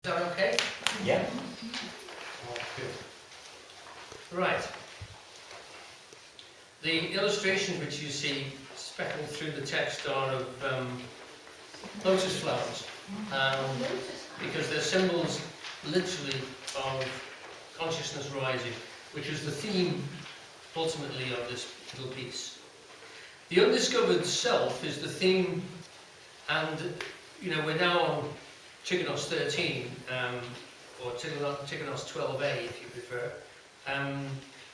Is that okay? Yeah. Oh, good. Right. The illustrations which you see speckled through the text are of lotus flowers, because they're symbols, literally, of consciousness rising, which is the theme, ultimately, of this little piece. The undiscovered self is the theme, and we're now on Chiganos 13, or Chiganos 12a if you prefer.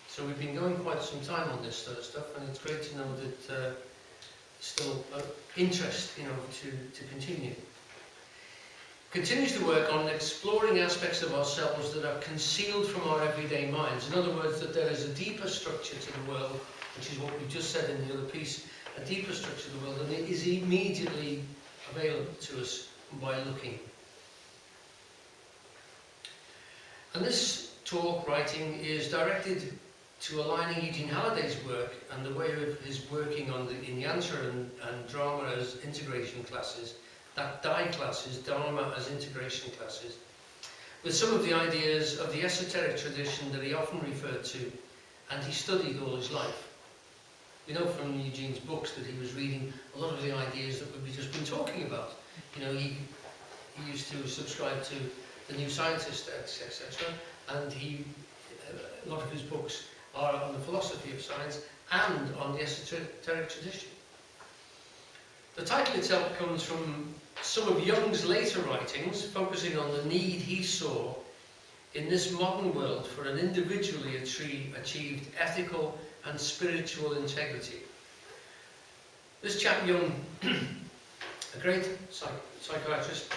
So we've been going quite some time on this sort of stuff, and it's great to know that still interest, to continue. Continues to work on exploring aspects of ourselves that are concealed from our everyday minds. In other words, that there is a deeper structure to the world, which is what we just said in the other piece, a deeper structure to the world, and it is immediately available to us by looking. And this talk writing is directed to aligning Eugene Halliday's work and the way of his working on in Yantra and drama as integration classes, that Dai classes, Dharma as integration classes, with some of the ideas of the esoteric tradition that he often referred to and he studied all his life. We know from Eugene's books that he was reading a lot of the ideas that we've just been talking about. He used to subscribe to The New Scientist, etc., and a lot of his books are on the philosophy of science and on the esoteric tradition. The title itself comes from some of Jung's later writings, focusing on the need he saw in this modern world for an individually achieved ethical and spiritual integrity. This chap Jung, a great psychiatrist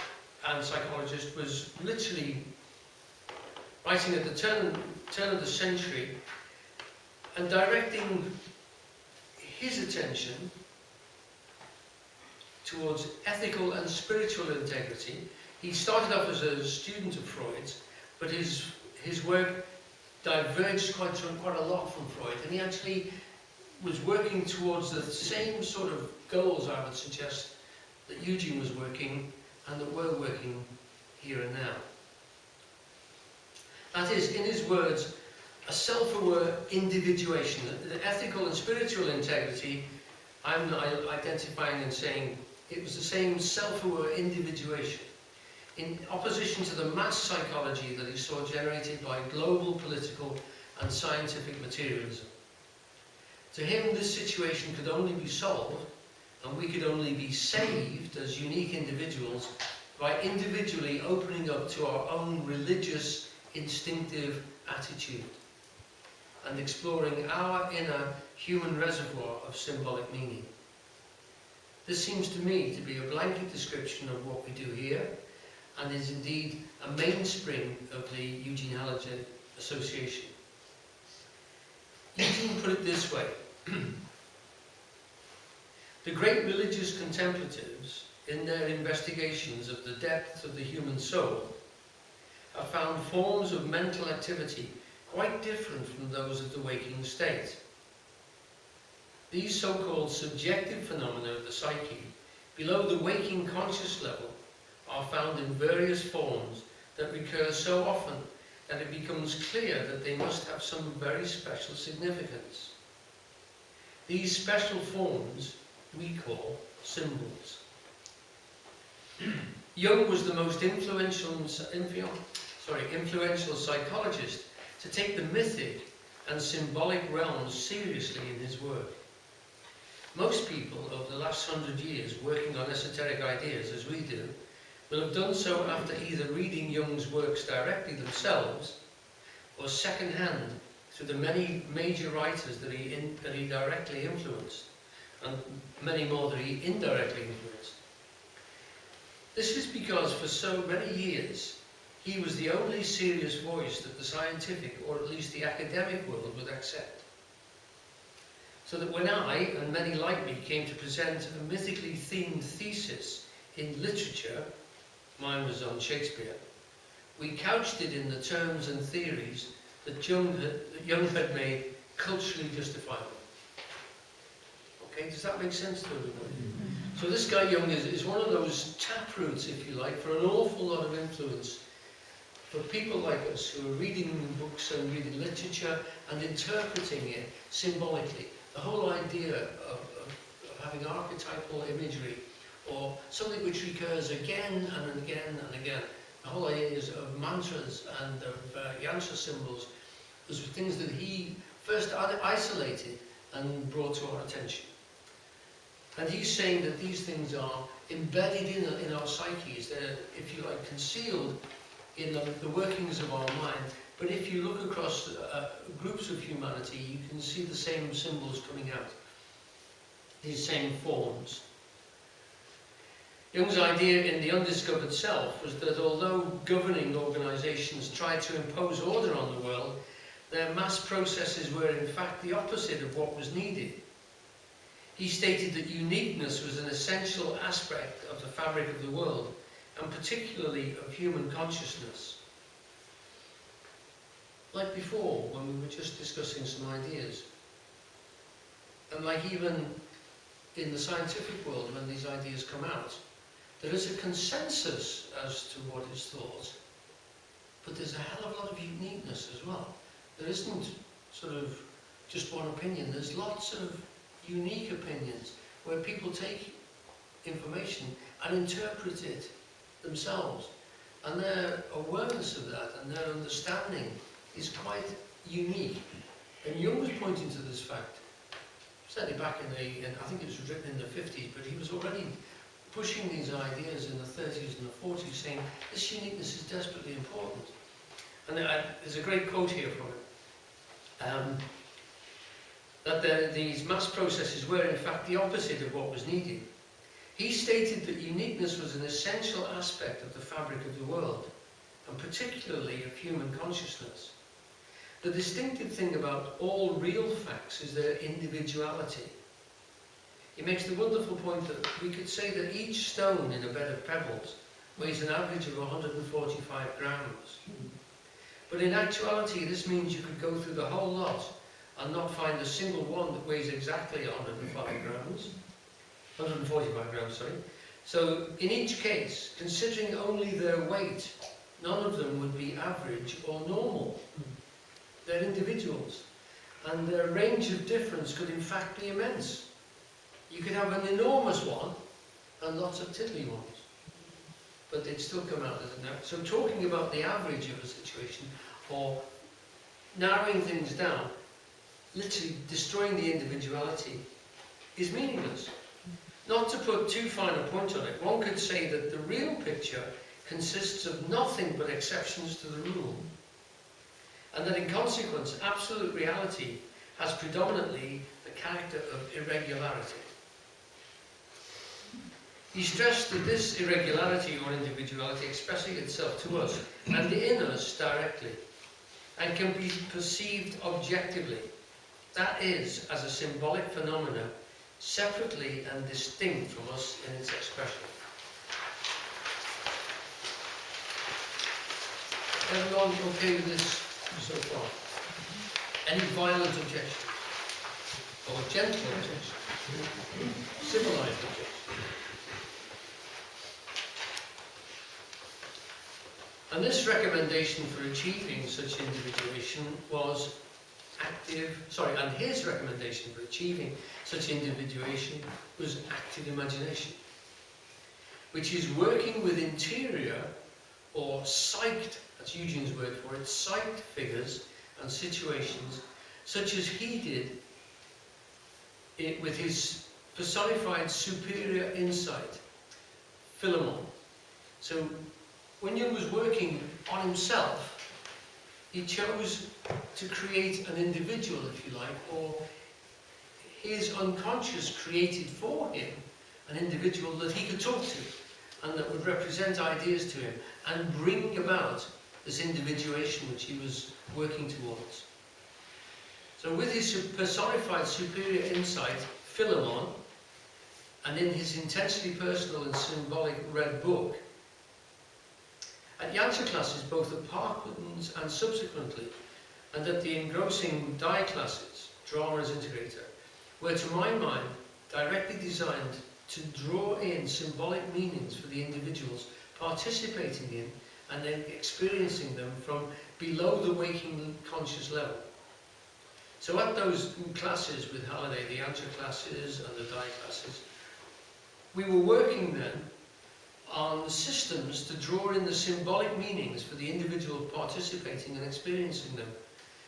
and psychologist, was literally writing at the turn of the century and directing his attention towards ethical and spiritual integrity. He started off as a student of Freud's, but his work diverged quite a lot from Freud, and he actually was working towards the same sort of goals, I would suggest, that Eugene was working and that we're working here and now. That is, in his words, a self-aware individuation. The ethical and spiritual integrity, I'm identifying and saying it was the same self-aware individuation, in opposition to the mass psychology that he saw generated by global political and scientific materialism. To him, this situation could only be solved, and we could only be saved as unique individuals by individually opening up to our own religious, instinctive attitude and exploring our inner human reservoir of symbolic meaning. This seems to me to be a blanket description of what we do here, and is indeed a mainspring of the Eugene Halliday Association. Eugene put it this way: the great religious contemplatives, in their investigations of the depth of the human soul, have found forms of mental activity quite different from those of the waking state. These so-called subjective phenomena of the psyche, below the waking conscious level, are found in various forms that recur so often that it becomes clear that they must have some very special significance. These special forms we call symbols. Jung was the most influential psychologist to take the mythic and symbolic realms seriously in his work. Most people over the last 100 years working on esoteric ideas, as we do, will have done so after either reading Jung's works directly themselves or second-hand through the many major writers that he directly influenced, and many more that he indirectly influenced. This is because for so many years he was the only serious voice that the scientific, or at least the academic world, would accept. So that when I, and many like me, came to present a mythically themed thesis in literature, mine was on Shakespeare, we couched it in the terms and theories that Jung had made culturally justifiable. Okay, does that make sense to everybody? So this guy Jung is one of those taproots, if you like, for an awful lot of influence for people like us who are reading books and reading literature and interpreting it symbolically. The whole idea of having archetypal imagery, or something which recurs again and again and again. The whole idea of mantras and of yantra symbols, those were things that he first isolated and brought to our attention. And he's saying that these things are embedded in our psyches. They're, if you like, concealed in the workings of our mind. But if you look across groups of humanity, you can see the same symbols coming out, these same forms. Jung's idea in The Undiscovered Self was that although governing organisations tried to impose order on the world, their mass processes were in fact the opposite of what was needed. He stated that uniqueness was an essential aspect of the fabric of the world, and particularly of human consciousness. Like before, when we were just discussing some ideas, and like even in the scientific world, when these ideas come out, there is a consensus as to what is thought, but there's a hell of a lot of uniqueness as well. There isn't sort of just one opinion, there's lots of unique opinions where people take information and interpret it themselves, and their awareness of that and their understanding is quite unique. And Jung was pointing to this fact, certainly back in I think it was written in the 50s, but he was already pushing these ideas in the 30s and the 40s, saying this uniqueness is desperately important. And there's a great quote here from him, that these mass processes were in fact the opposite of what was needed. He stated that uniqueness was an essential aspect of the fabric of the world, and particularly of human consciousness. The distinctive thing about all real facts is their individuality. He makes the wonderful point that we could say that each stone in a bed of pebbles weighs an average of 145 grams. But in actuality, this means you could go through the whole lot and not find a single one that weighs exactly 145 grams, sorry. So in each case, considering only their weight, none of them would be average or normal. They're individuals, and their range of difference could in fact be immense. You could have an enormous one and lots of tiddly ones, but they'd still come out as an average. So talking about the average of a situation, or narrowing things down, literally destroying the individuality, is meaningless. Not to put too fine a point on it, one could say that the real picture consists of nothing but exceptions to the rule, and that in consequence absolute reality has predominantly the character of irregularity. He stressed that this irregularity or individuality expressing itself to us and in us directly, and can be perceived objectively, that is, as a symbolic phenomena, separately and distinct from us in its expression. Everyone okay with this so far? Any violent objections? Or gentle objections? Civilized objections? And this recommendation for achieving such individuation was and his recommendation for achieving such individuation was active imagination, which is working with interior or psyched, that's Eugene's word for it, psyched figures and situations, such as he did it with his personified superior insight, Philemon. So when Jung was working on himself, he chose to create an individual, if you like, or his unconscious created for him an individual that he could talk to and that would represent ideas to him and bring about this individuation which he was working towards. So with his personified superior insight, Philemon, and in his intensely personal and symbolic red book, at Yantra classes, both at Parklands and subsequently, and at the engrossing Dai classes, drama as integrator, were to my mind directly designed to draw in symbolic meanings for the individuals participating in and then experiencing them from below the waking conscious level. So at those classes with Halliday, the answer classes and the die classes, we were working then on systems to draw in the symbolic meanings for the individual participating and experiencing them.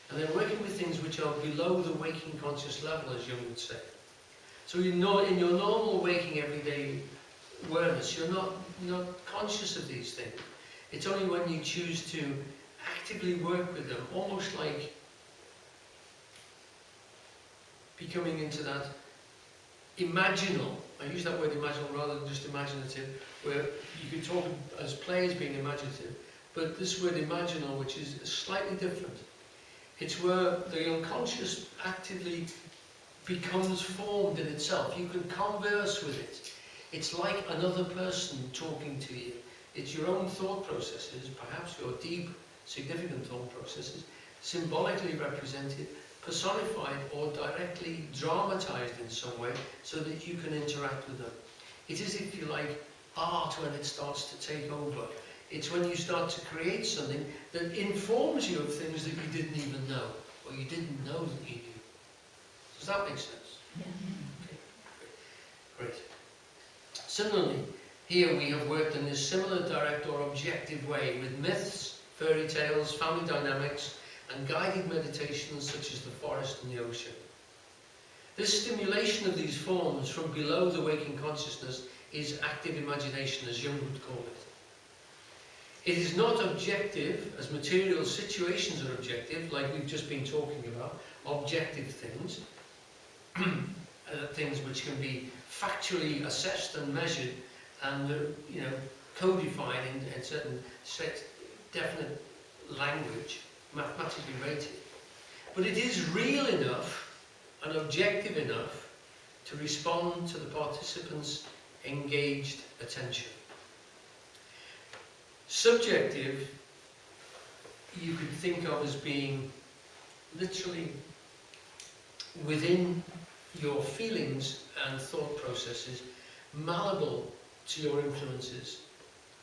And then working with things which are below the waking conscious level, as Jung would say. So you know, in your normal waking everyday awareness, you're not conscious of these things. It's only when you choose to actively work with them, almost like becoming into that imaginal. I use that word imaginal rather than just imaginative, where you could talk as players being imaginative, but this word imaginal, which is slightly different. It's where the unconscious actively becomes formed in itself. You can converse with it. It's like another person talking to you. It's your own thought processes, perhaps your deep, significant thought processes, symbolically represented, personified or directly dramatized in some way so that you can interact with them. It is, if you like, art when it starts to take over. It's when you start to create something that informs you of things that you didn't even know, or you didn't know that you knew. Does that make sense? Yeah. Okay. Great. Similarly, here we have worked in this similar direct or objective way with myths, fairy tales, family dynamics, and guided meditations such as the forest and the ocean. This stimulation of these forms from below the waking consciousness is active imagination, as Jung would call it. It is not objective, as material situations are objective, like we've just been talking about, objective things, things which can be factually assessed and measured and codified in certain set definite language, mathematically rated. But it is real enough and objective enough to respond to the participants' engaged attention. Subjective, you could think of as being literally within your feelings and thought processes, malleable to your influences.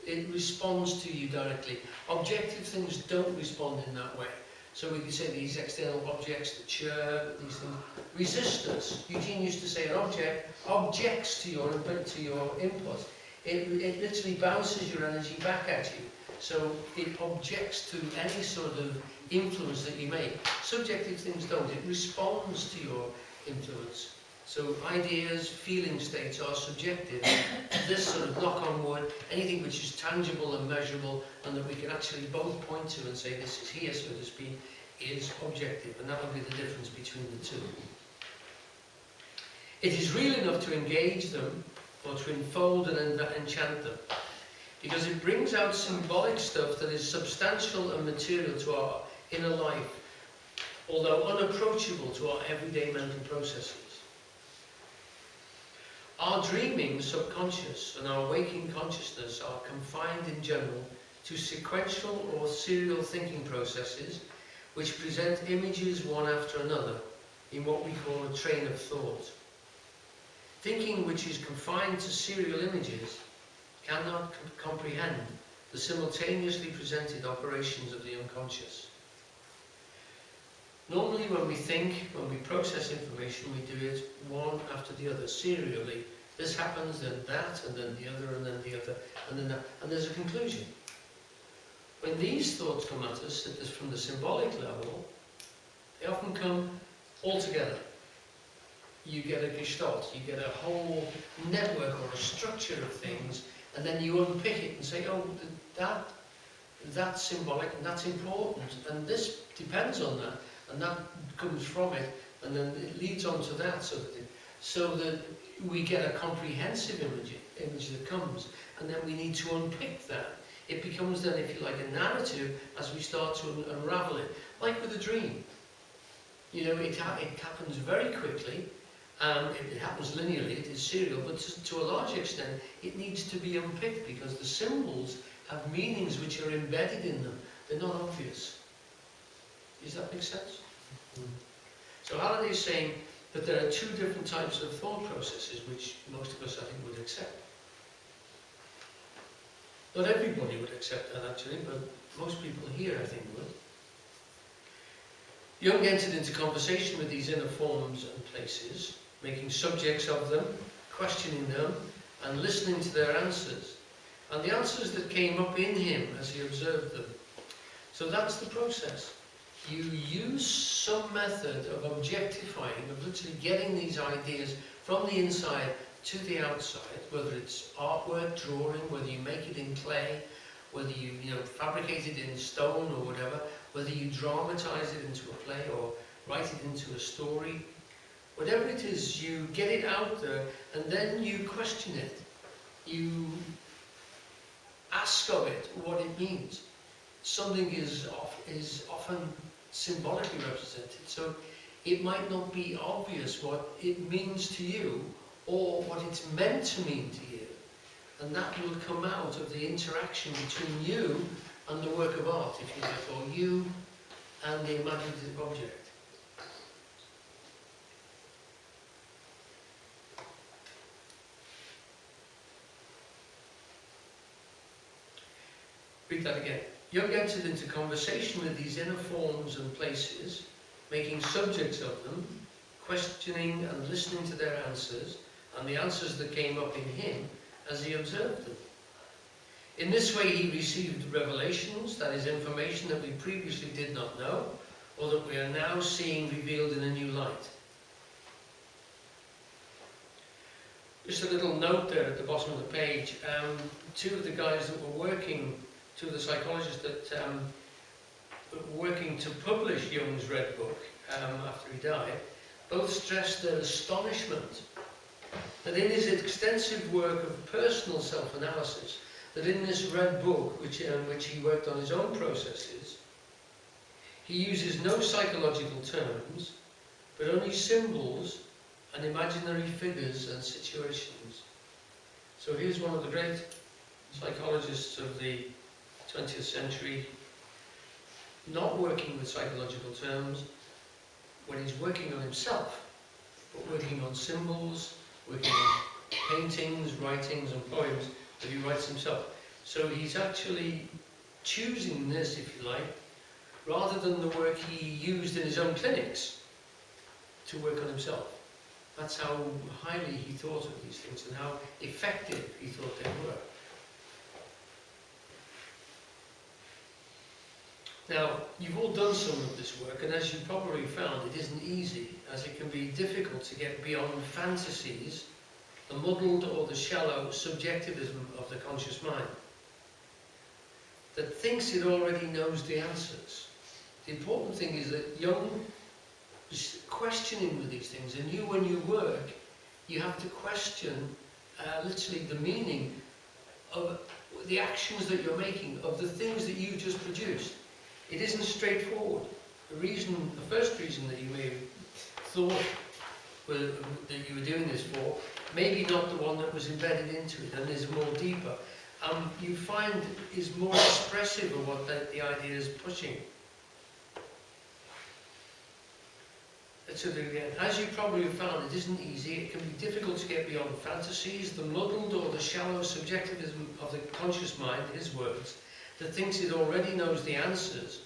It responds to you directly. Objective things don't respond in that way. So we could say these external objects, the chair, these things, resist us. Eugene used to say an object objects to your input. It literally bounces your energy back at you. So it objects to any sort of influence that you make. Subjective things don't. It responds to your influence. So ideas, feeling states are subjective. This sort of knock on wood, anything which is tangible and measurable and that we can actually both point to and say this is here, so to speak, is objective. And that would be the difference between the two. It is real enough to engage them or to enfold and enchant them, because it brings out symbolic stuff that is substantial and material to our inner life, although unapproachable to our everyday mental processes. Our dreaming subconscious and our waking consciousness are confined in general to sequential or serial thinking processes which present images one after another in what we call a train of thought. Thinking which is confined to serial images cannot comprehend the simultaneously presented operations of the unconscious. Normally when we think, when we process information, we do it one after the other, serially. This happens, then that, and then the other, and then the other, and then that, and there's a conclusion. When these thoughts come at us from the symbolic level, they often come all together. You get a gestalt, you get a whole network or a structure of things, and then you unpick it and say, oh, that's symbolic, and that's important, and this depends on that. And that comes from it, and then it leads on to that sort of thing. So that we get a comprehensive image that comes, and then we need to unpick that. It becomes then, if you like, a narrative as we start to unravel it. Like with a dream. You know, it happens very quickly, it happens linearly, it is serial, but to a large extent, it needs to be unpicked because the symbols have meanings which are embedded in them. They're not obvious. Does that make sense? So Halliday is saying that there are two different types of thought processes which most of us, I think, would accept. Not everybody would accept that actually, but most people here I think would. Jung entered into conversation with these inner forms and places, making subjects of them, questioning them, and listening to their answers, and the answers that came up in him as he observed them. So that's the process. You use some method of objectifying, of literally getting these ideas from the inside to the outside, whether it's artwork, drawing, whether you make it in clay, whether you fabricate it in stone or whatever, whether you dramatize it into a play or write it into a story. Whatever it is, you get it out there and then you question it. You ask of it what it means. Something is often symbolically represented, so it might not be obvious what it means to you or what it's meant to mean to you. And that will come out of the interaction between you and the work of art, if you like, or you and the imaginative object. Read that again. Jung entered into conversation with these inner forms and places, making subjects of them, questioning and listening to their answers, and the answers that came up in him as he observed them. In this way he received revelations, that is, information that we previously did not know, or that we are now seeing revealed in a new light. Just a little note there at the bottom of the page. Two of the guys that were working, two of the psychologists that were working to publish Jung's Red Book after he died, both stressed their astonishment that in his extensive work of personal self-analysis, that in this Red Book, which he worked on his own processes, he uses no psychological terms, but only symbols and imaginary figures and situations. So here's one of the great psychologists of the 20th century, not working with psychological terms when he's working on himself, but working on symbols, working on paintings, writings and poems that he writes himself. So he's actually choosing this, if you like, rather than the work he used in his own clinics to work on himself. That's how highly he thought of these things and how effective he thought they were. Now, you've all done some of this work, and as you probably found, it isn't easy, as it can be difficult to get beyond fantasies, the muddled or the shallow subjectivism of the conscious mind that thinks it already knows the answers. The important thing is that Jung is questioning with these things, and you, when you work, you have to question literally the meaning of the actions that you're making, of the things that you've just produced. It isn't straightforward. The first reason that you may have thought that you were doing this for, maybe not the one that was embedded into it and is more deeper. You find is more expressive of what the idea is pushing. Let's do it again. As you probably have found, it isn't easy. It can be difficult to get beyond fantasies, the muddled or the shallow subjectivism of the conscious mind, his words, that thinks it already knows the answers,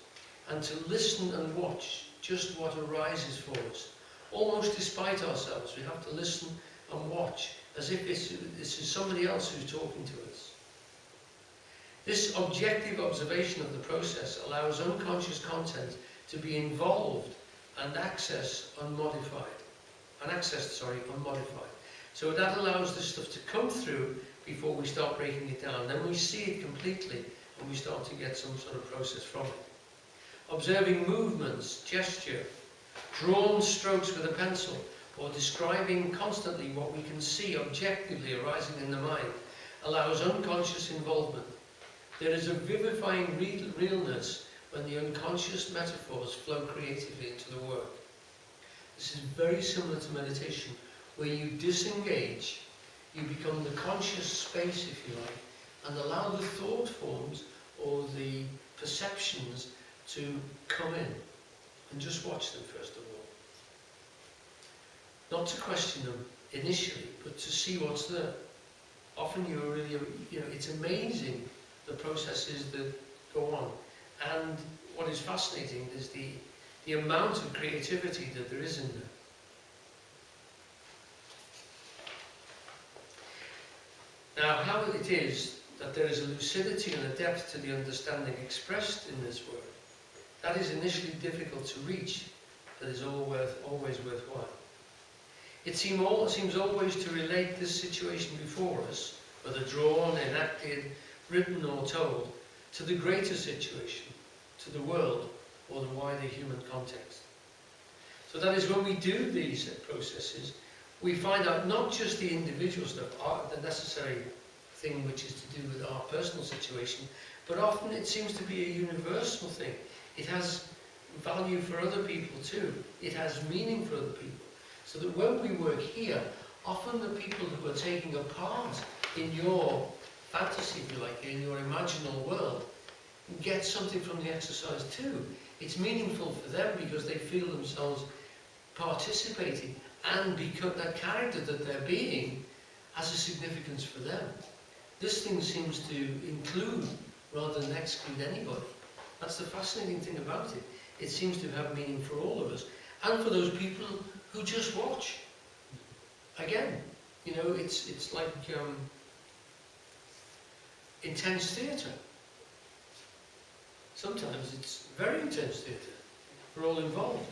and to listen and watch just what arises for us. Almost despite ourselves, we have to listen and watch, as if this is somebody else who's talking to us. This objective observation of the process allows unconscious content to be involved and accessed unmodified. So that allows this stuff to come through before we start breaking it down. Then we see it completely and we start to get some sort of process from it. Observing movements, gesture, drawn strokes with a pencil, or describing constantly what we can see objectively arising in the mind allows unconscious involvement. There is a vivifying realness when the unconscious metaphors flow creatively into the work. This is very similar to meditation, where you disengage, you become the conscious space, if you like, and allow the thought forms or the perceptions to come in, and just watch them first of all. Not to question them initially, but to see what's there. Often you're really, it's amazing the processes that go on. And what is fascinating is the amount of creativity that there is in there. Now, how it is that there is a lucidity and a depth to the understanding expressed in this work, that is initially difficult to reach, but is always worthwhile. It seems always to relate this situation before us, whether drawn, enacted, written or told, to the greater situation, to the world or the wider human context. So that is when we do these processes, we find out not just the individual stuff, the necessary thing which is to do with our personal situation, but often it seems to be a universal thing. It has value for other people too. It has meaning for other people. So that when we work here, often the people who are taking a part in your fantasy, if you like, in your imaginal world, get something from the exercise too. It's meaningful for them because they feel themselves participating, and because that character that they're being has a significance for them. This thing seems to include rather than exclude anybody. That's the fascinating thing about it. It seems to have meaning for all of us, and for those people who just watch. Again, you know, it's like intense theatre. Sometimes it's very intense theatre. We're all involved.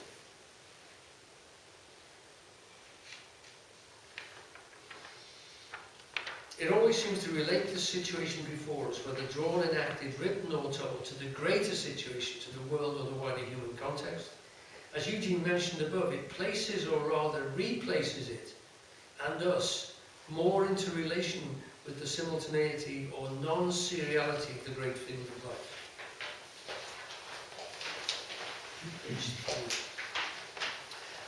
It always seems to relate the situation before us, whether drawn, enacted, written or told, to the greater situation, to the world or the wider human context. As Eugene mentioned above, it places, or rather replaces it, and us, more into relation with the simultaneity or non-seriality of the great field of life.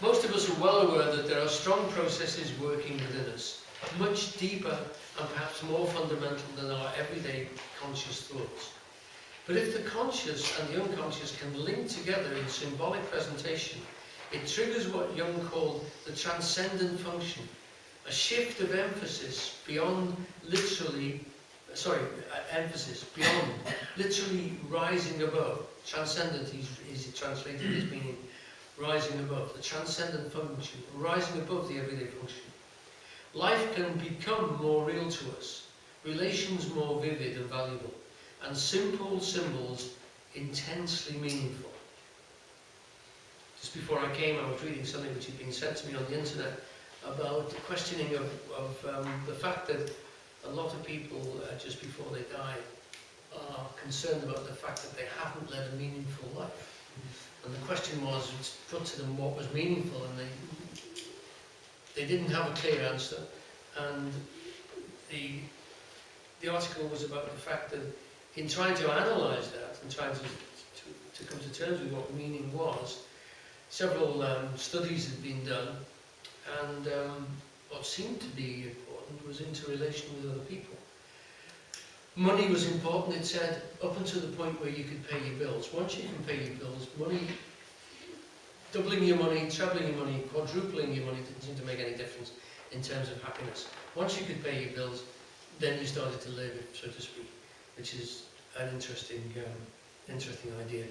Most of us are well aware that there are strong processes working within us, much deeper and perhaps more fundamental than our everyday conscious thoughts. But if the conscious and the unconscious can link together in symbolic presentation, it triggers what Jung called the transcendent function, a shift of emphasis beyond literally rising above. Transcendent is translated as meaning rising above, the transcendent function, rising above the everyday function. Life can become more real to us, relations more vivid and valuable, and simple symbols intensely meaningful. Just before I came, I was reading something which had been sent to me on the internet about the questioning of the fact that a lot of people, just before they die, are concerned about the fact that they haven't led a meaningful life. And the question was put to them what was meaningful, and they didn't have a clear answer. And the article was about the fact that in trying to analyse that and trying to come to terms with what meaning was, several studies had been done, and what seemed to be important was interrelation with other people. Money was important, it said, up until the point where you could pay your bills. Once you can pay your bills, money, doubling your money, trebling your money, quadrupling your money didn't seem to make any difference in terms of happiness. Once you could pay your bills, then you started to live, so to speak, which is an interesting idea.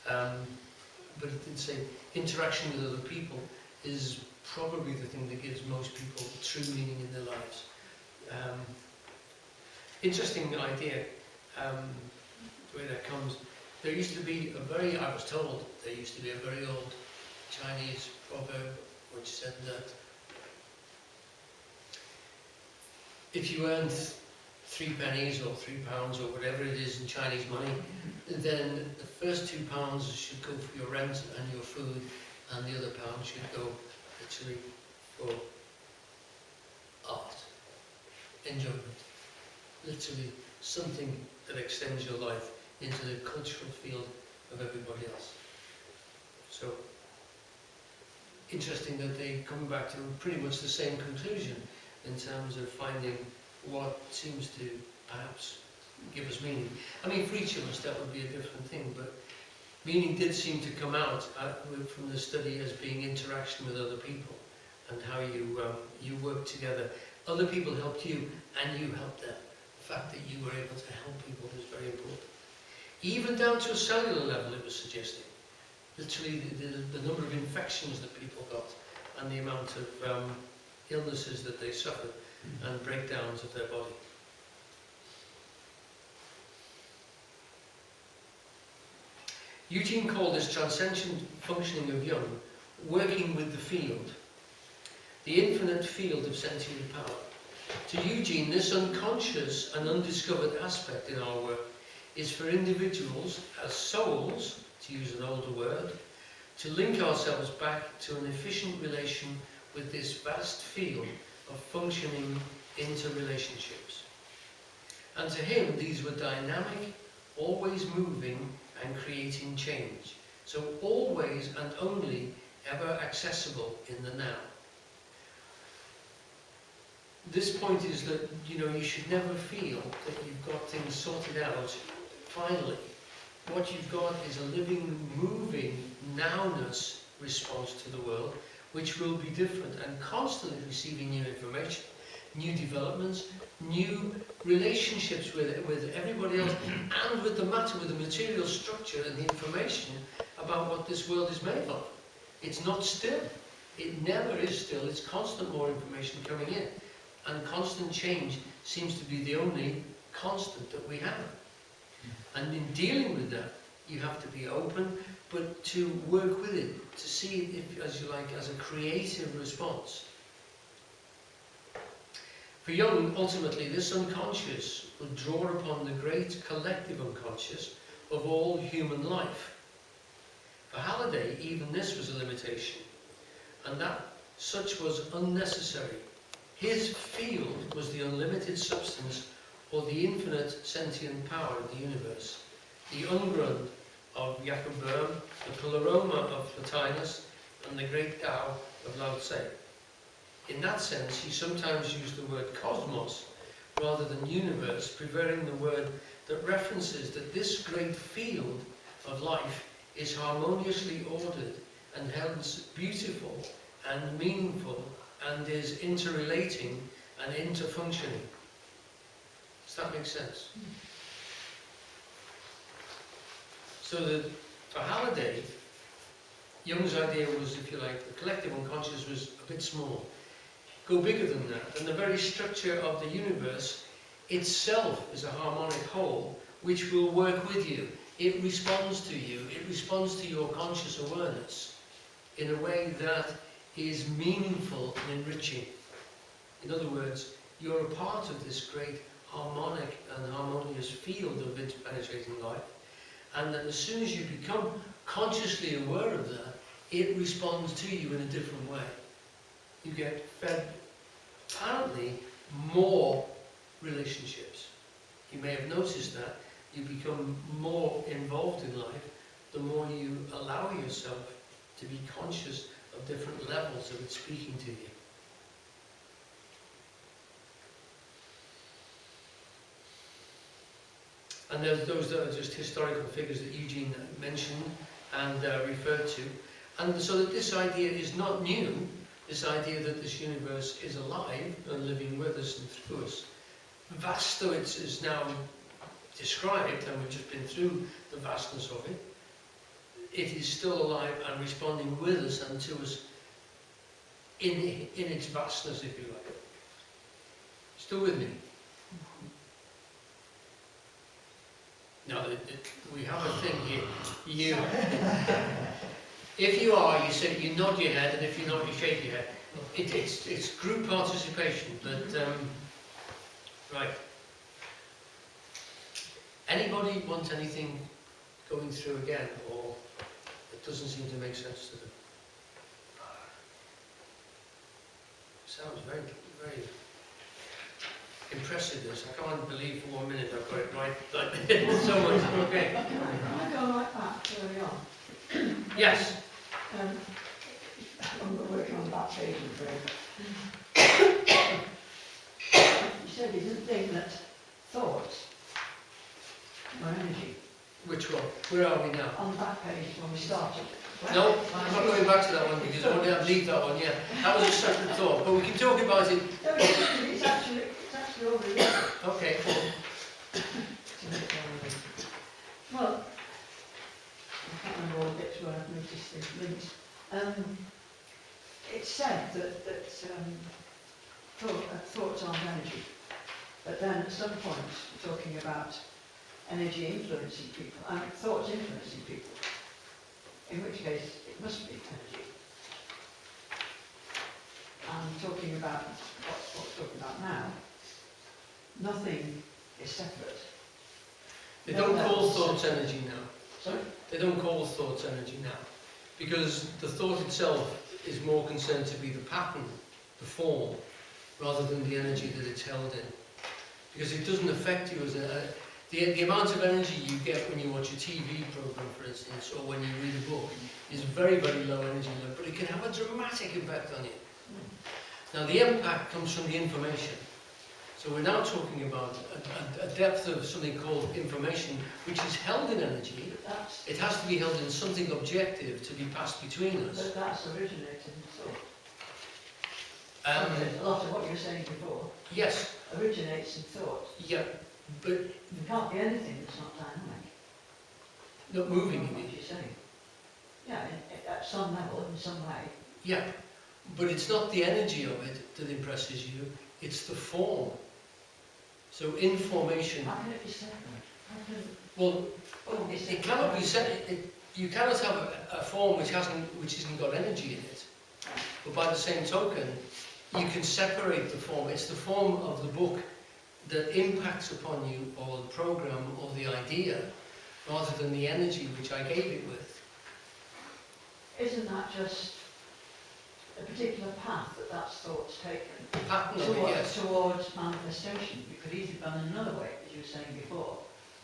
But it did say interaction with other people is probably the thing that gives most people true meaning in their lives. Interesting idea, the way that comes. There used to be I was told, there used to be a very old Chinese proverb which said that if you earn 3 pennies or 3 pounds or whatever it is in Chinese money, then the first 2 pounds should go for your rent and your food, and the other pound should go literally for art, enjoyment. Literally something that extends your life into the cultural field of everybody else. So, interesting that they come back to pretty much the same conclusion in terms of finding what seems to perhaps give us meaning. I mean, for each of us that would be a different thing, but meaning did seem to come out from the study as being interaction with other people and how you work together. Other people helped you and you helped them. fact that you were able to help people is very important. Even down to a cellular level, it was suggesting. Literally the number of infections that people got and the amount of illnesses that they suffered and breakdowns of their body. Eugene called this transcendent functioning of Jung working with the field, the infinite field of sentient power. To Eugene, this unconscious and undiscovered aspect in our work is for individuals as souls, to use an older word, to link ourselves back to an efficient relation with this vast field of functioning interrelationships. And to him, these were dynamic, always moving and creating change. So always and only ever accessible in the now. This point is that, you should never feel that you've got things sorted out finally. What you've got is a living, moving nowness response to the world, which will be different and constantly receiving new information, new developments, new relationships with everybody else, and with the matter, with the material structure and the information about what this world is made of. It's not still. It never is still. It's constant more information coming in. And constant change seems to be the only constant that we have. And in dealing with that, you have to be open, but to work with it, to see it, if, as you like, as a creative response. For Jung, ultimately, this unconscious would draw upon the great collective unconscious of all human life. For Halliday, even this was a limitation, and that such was unnecessary. His field was the unlimited substance, or the infinite sentient power of the universe, the Ungrund of Jakob Böhm, the Pleroma of Plotinus, and the great Tao of Lao Tse. In that sense, he sometimes used the word cosmos rather than universe, preferring the word that references that this great field of life is harmoniously ordered and hence beautiful and meaningful and is interrelating and interfunctioning. Does that make sense? So that for Halliday, Jung's idea was, if you like, the collective unconscious was a bit small. Go bigger than that. And the very structure of the universe itself is a harmonic whole which will work with you. It responds to you. It responds to your conscious awareness in a way that is meaningful and enriching. In other words, you're a part of this great harmonic and harmonious field of interpenetrating life, and that as soon as you become consciously aware of that, it responds to you in a different way. You get fed, apparently, more relationships. You may have noticed that. You become more involved in life the more you allow yourself to be conscious of different levels of it speaking to you. And there's those that are just historical figures that Eugene mentioned and referred to. And so that this idea is not new, this idea that this universe is alive and living with us and through us. Vast though it is now described, and we've just been through the vastness of it, it is still alive and responding with us and to us in its vastness, if you like. Still with me? Now, we have a thing here. If you are, you nod your head, and if you're not, you shake your head. It's group participation, but right. Anybody want anything going through again, or it doesn't seem to make sense to them? Sounds very, very impressive, this. I can't believe for 1 minute I've got it right like so much. Okay. Can I go like that early on? Yes. I'm working on that page, I'm afraid. You said you didn't think that thoughts were energy. Which one? Where are we now? On that page when we started. No, I'm not going back to that one because I want to leave that one, yeah. That was a separate thought, but we can talk about it. No, it's actually over here. Okay, cool. where I've noticed these links. It's said that thoughts aren't energy, but then at some point we're talking about energy influencing people, and thoughts influencing people, in which case it must be energy. And talking about what we're talking about now, nothing is separate. They don't call thoughts energy now. Sorry? They don't call thoughts energy now, because the thought itself is more concerned to be the pattern, the form, rather than the energy that it's held in. Because it doesn't affect you as the amount of energy you get when you watch a TV program, for instance, or when you read a book, is very, very low energy, but it can have a dramatic impact on you. Now, the impact comes from the information. So we're now talking about a depth of something called information, which is held in energy. It has to be held in something objective to be passed between us. But that's originated in thought. A lot of what you were saying before Yes. originates in thought. Yeah, but There can't be anything that's not dynamic. not moving, you What mean? you're saying. Yeah, at some level, in some way. Yeah, but it's not the energy of it that impresses you, it's the form. So information, How can it be separate? How can well, form be separate? it cannot be said, you cannot have a form which hasn't got energy in it. But by the same token, you can separate the form. It's the form of the book that impacts upon you, or the program, or the idea, rather than the energy which I gave it with. Isn't that just a particular path that thought's taken The pattern of it, yes. towards manifestation? You could easily run another way, as you were saying before.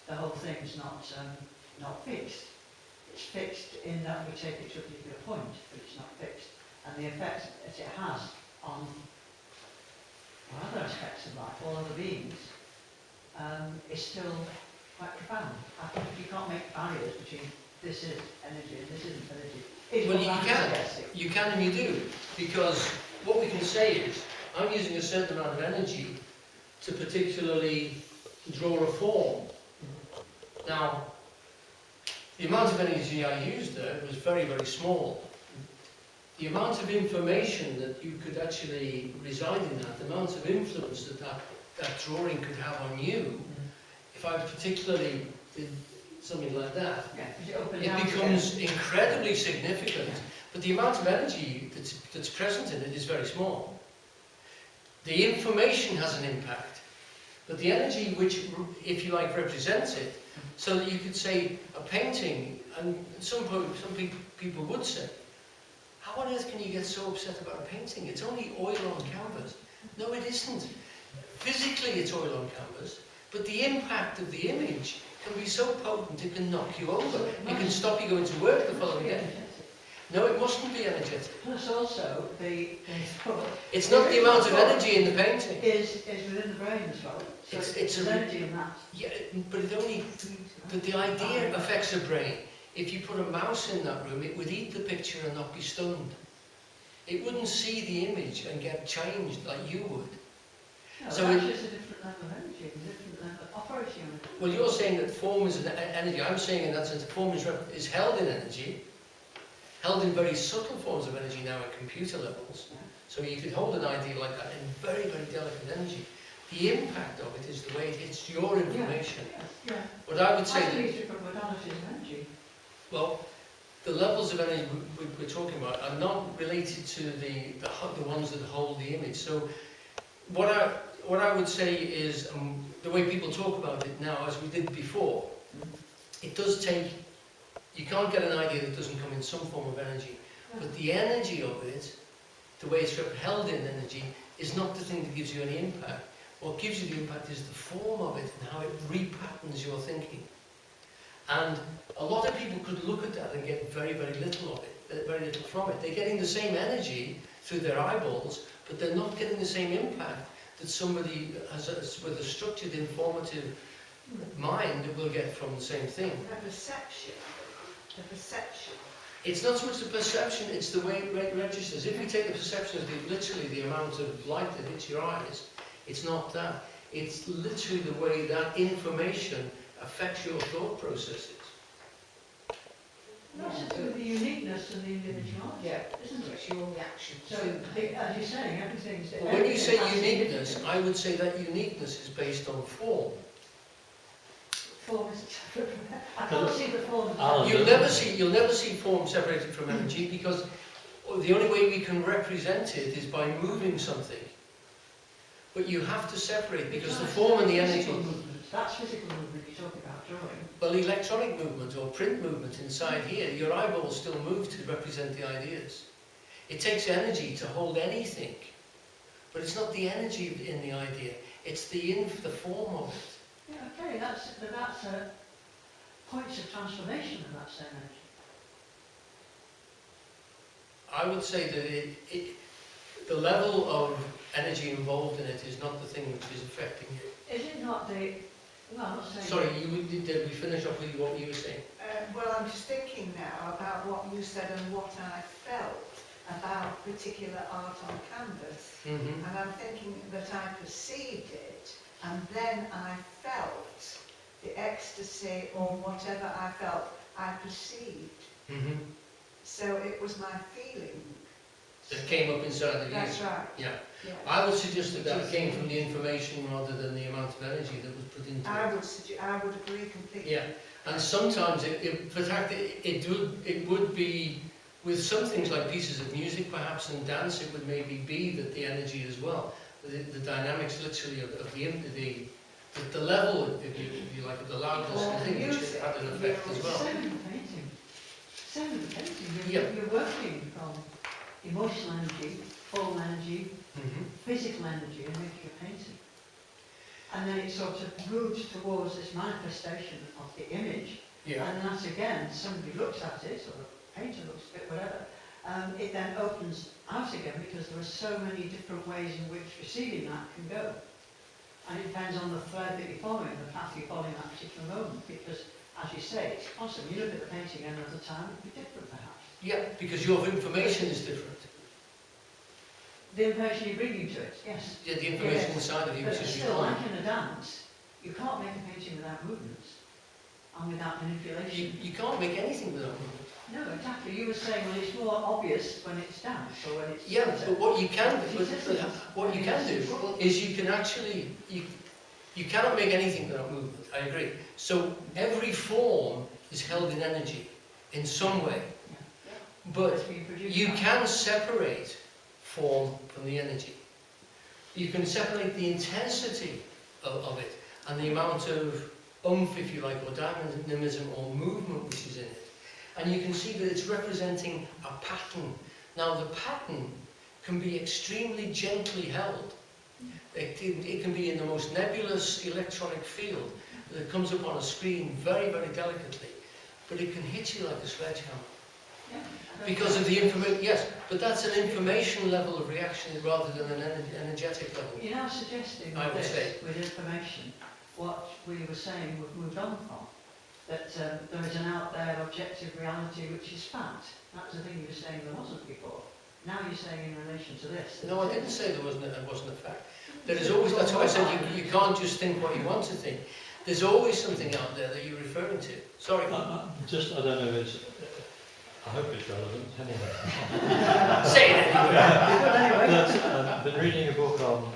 The whole thing's not fixed. It's fixed in that we take it to a particular point, but it's not fixed. And the effect that it has on other aspects of life, all other beings, is still quite profound. I think you can't make barriers between this is energy and this isn't energy. Well, you can and you do, because what we can say is, I'm using a certain amount of energy to particularly draw a form. Now, the amount of energy I used there was very, very small. The amount of information that you could actually reside in that, the amount of influence that drawing could have on you, if I particularly did something like that, it becomes incredibly significant. But the amount of energy that's present in it is very small. The information has an impact, but the energy which, if you like, represents it, so that you could say a painting, and some people would say, how on earth can you get so upset about a painting? It's only oil on canvas. No, it isn't. Physically it's oil on canvas, but the impact of the image can be so potent it can knock you over. It can stop you going to work the following day. No, it mustn't be energetic. Plus also, it's not the amount of energy in the painting. Is within the brain as well. So it's energy in that. Yeah, but the idea affects the brain. If you put a mouse in that room, it would eat the picture and not be stunned. It wouldn't see the image and get changed like you would. No, so that's just a different level of energy, a different level of operating energy. Well, you're saying that form is an energy. I'm saying in that sense, form is held in energy, held in very subtle forms of energy now at computer levels. Yeah. So you could hold an idea like that in very, very delicate energy. The impact of it is the way it's your information. Yeah. What I would say these different modalities of energy. Well, the levels of energy we're talking about are not related to the ones that hold the image. So what I would say is, the way people talk about it now, as we did before, it does take, you can't get an idea that doesn't come in some form of energy. But the energy of it, the way it's held in energy, is not the thing that gives you any impact. What gives you the impact is the form of it and how it repatterns your thinking. And a lot of people could look at that and get very, very little of it, very little from it. They're getting the same energy through their eyeballs, but they're not getting the same impact that somebody with a structured, informative mind will get from the same thing. The perception. It's not so much the perception, it's the way it registers. If you take the perception as literally the amount of light that hits your eyes, it's not that. It's literally the way that information affects your thought processes. What's to do with the uniqueness and the individuality, isn't it? It's your reaction So, to as you're saying, everything's... But when you say everything has uniqueness, significance. I would say that uniqueness is based on form. Form is separate from it. I can't see the form. You'll never see form separated from energy, because the only way we can represent it is by moving something. But you have to separate, because the form and the energy... Physical movement. That's physical movement you're talking about, drawing. Well, electronic movement or print movement inside here, your eyeballs still move to represent the ideas. It takes energy to hold anything, but it's not the energy in the idea, it's the form of it. Yeah, okay, that's points of transformation of that same energy. I would say that the level of energy involved in it is not the thing which is affecting you. Is it not the... Well, I'm not saying... Sorry, did we finish up with what you were saying? well, I'm just thinking now about what you said and what I felt about particular art on canvas. Mm-hmm. And I'm thinking that I perceived it, and then I felt the ecstasy or whatever I felt, I perceived. Mm-hmm. So it was my feeling. That came up inside of you. That's right. Yeah. Yeah. I would suggest that that came from the information rather than the amount of energy that was put into it. I would agree completely. Yeah, and sometimes it would be, with some things like pieces of music perhaps and dance, it would maybe be that the energy as well, the dynamics literally of the level, if you like, of the loudness and thing, which had an effect as well. Same with painting. Same with painting. Yeah. You're working from emotional energy, form energy, Mm-hmm. physical energy, and making a painting. And then it sort of moves towards this manifestation of the image. Yeah. And that's again, somebody looks at it, or the painter looks at it, whatever. It then opens out again, because there are so many different ways in which receiving that can go. And it depends on the thread that you're following, the path you're following at that particular moment. Because, as you say, it's constant. You look at the painting another time, it would be different perhaps. Yeah, because your information is different. The information you're bringing to it, yes. Yeah, the information inside of you, But which is still, recorded. like in a dance, you can't make a painting without movements and without manipulation. You can't make anything without movement. No, exactly. You were saying, well, it's more obvious when it's dance or when it's... Yeah, but what you can do is you can actually, you cannot make anything without movement, I agree. So every form is held in energy in some way, but you can separate form from the energy. You can separate the intensity of it and the amount of oomph, if you like, or dynamism or movement which is in it. And you can see that it's representing a pattern. Now the pattern can be extremely gently held. It can be in the most nebulous electronic field that comes up on a screen very, very delicately. But it can hit you like a sledgehammer. Because of the information, yes, but that's an information level of reaction rather than an energetic level. You're now suggesting I would say. with information what we were saying we've moved on from. That there is an out there objective reality which is fact. That was the thing you were saying there wasn't before. Now you're saying in relation to this. No, I didn't say there wasn't a fact. There is always, that's why I said you can't just think what you want to think. There's always something out there that you're referring to. Sorry. I don't know if it's... I hope it's relevant, anyway. Say it anyway. I've been reading a book on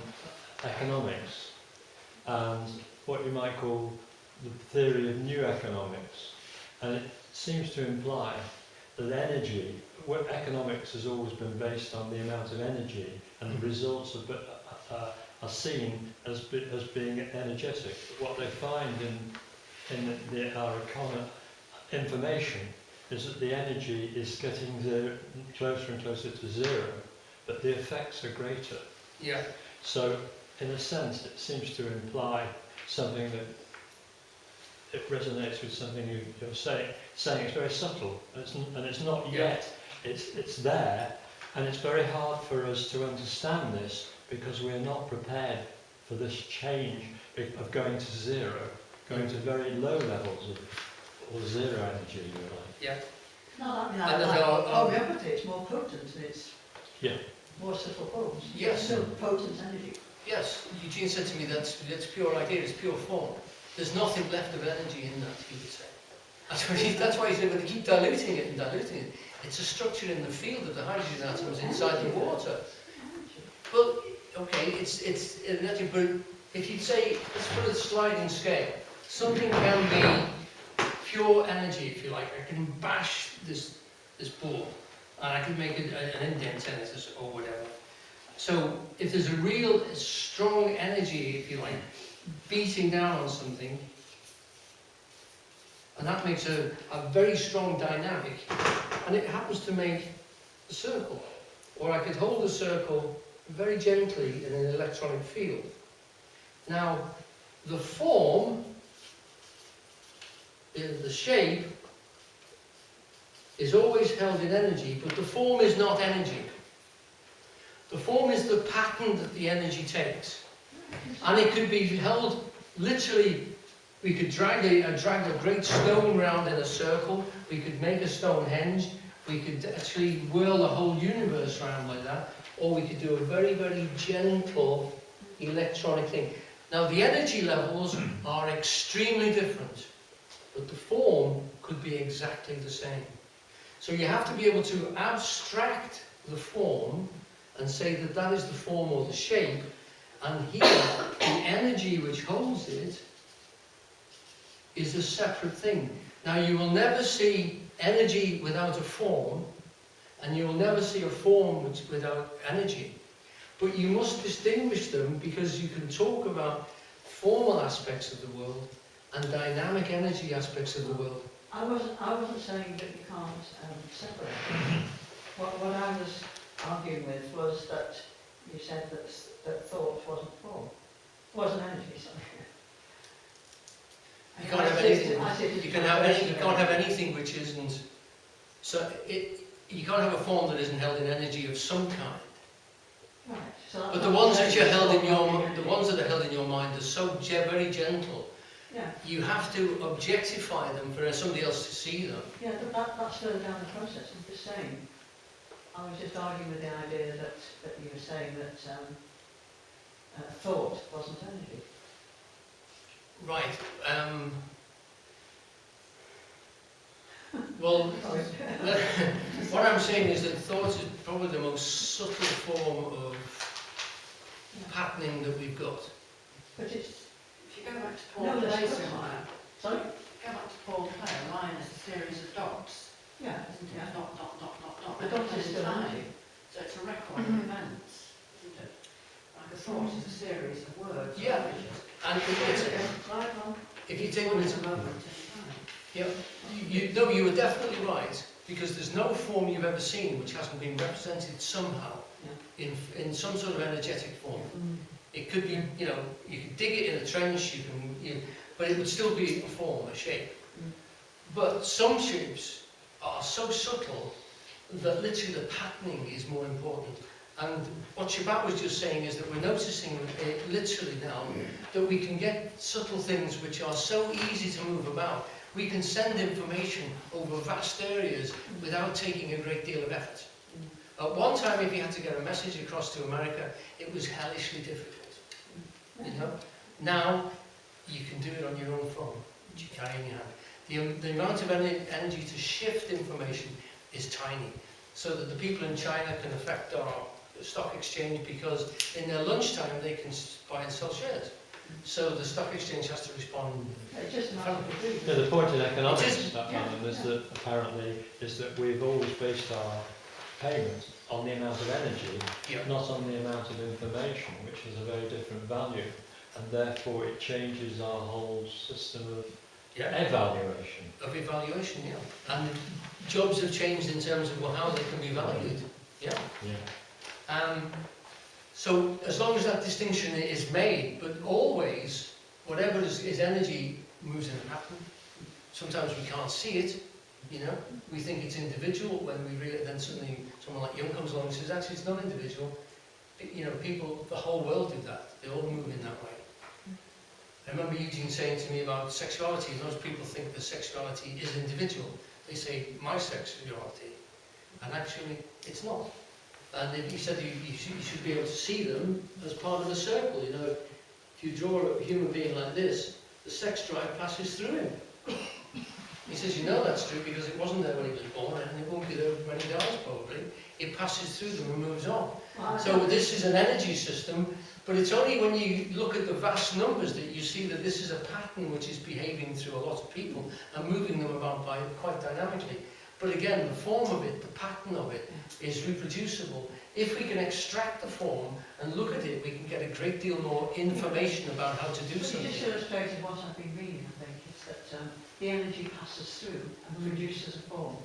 economics and what you might call the theory of new economics. And it seems to imply that energy, what economics has always been based on the amount of energy, and the results are seen as being energetic. But what they find in our information is that the energy is getting closer and closer to zero, but the effects are greater. Yeah. So, in a sense, it seems to imply something that it resonates with something you're saying. It's very subtle, and it's not yet. It's there, and it's very hard for us to understand this because we're not prepared for this change of going to zero, going to very low levels of or zero energy, if you like. Yeah. No, I mean, And like our- homeopathy, it's more potent and it's more subtle forms. Yes. Still potent energy. Yes, Eugene said to me that's pure idea, it's pure form. There's nothing left of energy in that, he would say. That's why he said, when they keep diluting it and diluting it, It's a structure in the field of the hydrogen atoms inside the water. Well, okay, it's energy, but if you'd say, let's put a sliding scale, something can be pure energy, if you like. I can bash this ball, and I can make an indent in it or whatever. So if there's a real strong energy, if you like, beating down on something, and that makes a very strong dynamic, and it happens to make a circle. Or I could hold a circle very gently in an electronic field. Now, the form, the shape, is always held in energy, but the form is not energy. The form is the pattern that the energy takes. And it could be held literally. We could drag a great stone round in a circle. We could make a Stonehenge. We could actually whirl the whole universe around like that. Or we could do a very, very gentle electronic thing. Now the energy levels are extremely different, but the form could be exactly the same. So you have to be able to abstract the form and say that that is the form or the shape, and here the energy which holds it is a separate thing. Now you will never see energy without a form, and you will never see a form without energy. But you must distinguish them, because you can talk about formal aspects of the world and dynamic energy aspects of the world. I wasn't saying that you can't separate them. What I was arguing with was that you said that thought wasn't form, wasn't energy, sorry. You can't have anything. You can't have anything which isn't. So you can't have a form that isn't held in energy of some kind. Right. So But the ones which are held in the ones that are held in your mind are so very gentle. Yeah. You have to objectify them for somebody else to see them. Yeah, but that's further down the process. I'm just saying. I was just arguing with the idea that you were saying that thought wasn't energy. Right. Well, what I'm saying is that thought is probably the most subtle form of patterning that we've got. But it's... If you go back to Paul Clay's line, Sorry? go back to Paul Clay, a line is a series of dots, Yeah. isn't it? Yeah. Dot, dot, dot, dot, dot. The dot is still time. energy. So it's a record of events, isn't it? Like a thought is a series of words. Yeah. Or images. And Right on. if you take One them is into a moment in time. no, you were definitely right, because there's no form you've ever seen which hasn't been represented somehow in some sort of energetic form. It could be, you could dig it in a trench, but it would still be a form, a shape. But some shapes are so subtle that literally the patterning is more important. And what Shabbat was just saying is that we're noticing literally now that we can get subtle things which are so easy to move about. We can send information over vast areas without taking a great deal of effort. At one time, if you had to get a message across to America, it was hellishly difficult. Now you can do it on your own phone, which you carry in your hand. The amount of energy to shift information is tiny, so that the people in China can affect our stock exchange, because in their lunchtime they can buy and sell shares. So the stock exchange has to respond. It's just a matter of degree. Yeah, the point in economics is that we've always based our payments on the amount of energy, not on the amount of information, which is a very different value, and therefore it changes our whole system of evaluation. Of evaluation, and jobs have changed in terms of how they can be valued. So as long as that distinction is made, but always, whatever is energy moves in a pattern. Sometimes we can't see it, we think it's individual, when then suddenly someone like Jung comes along and says, actually it's not individual. People, the whole world do that. They all move in that way. I remember Eugene saying to me about sexuality. Most people think that sexuality is individual. They say, my sexuality. And actually, it's not. And he said you should be able to see them as part of a circle. If you draw a human being like this, the sex drive passes through him. He says, that's true because it wasn't there when he was born, and it won't be there when he it passes through them and moves on. Well, So this is an energy system, but it's only when you look at the vast numbers that you see that this is a pattern which is behaving through a lot of people and moving them about by quite dynamically. But again, the form of it, the pattern of it, is reproducible. If we can extract the form and look at it, we can get a great deal more information about how to do But you something. just illustrated what I've been reading, I think, is that the energy passes through and produces a form,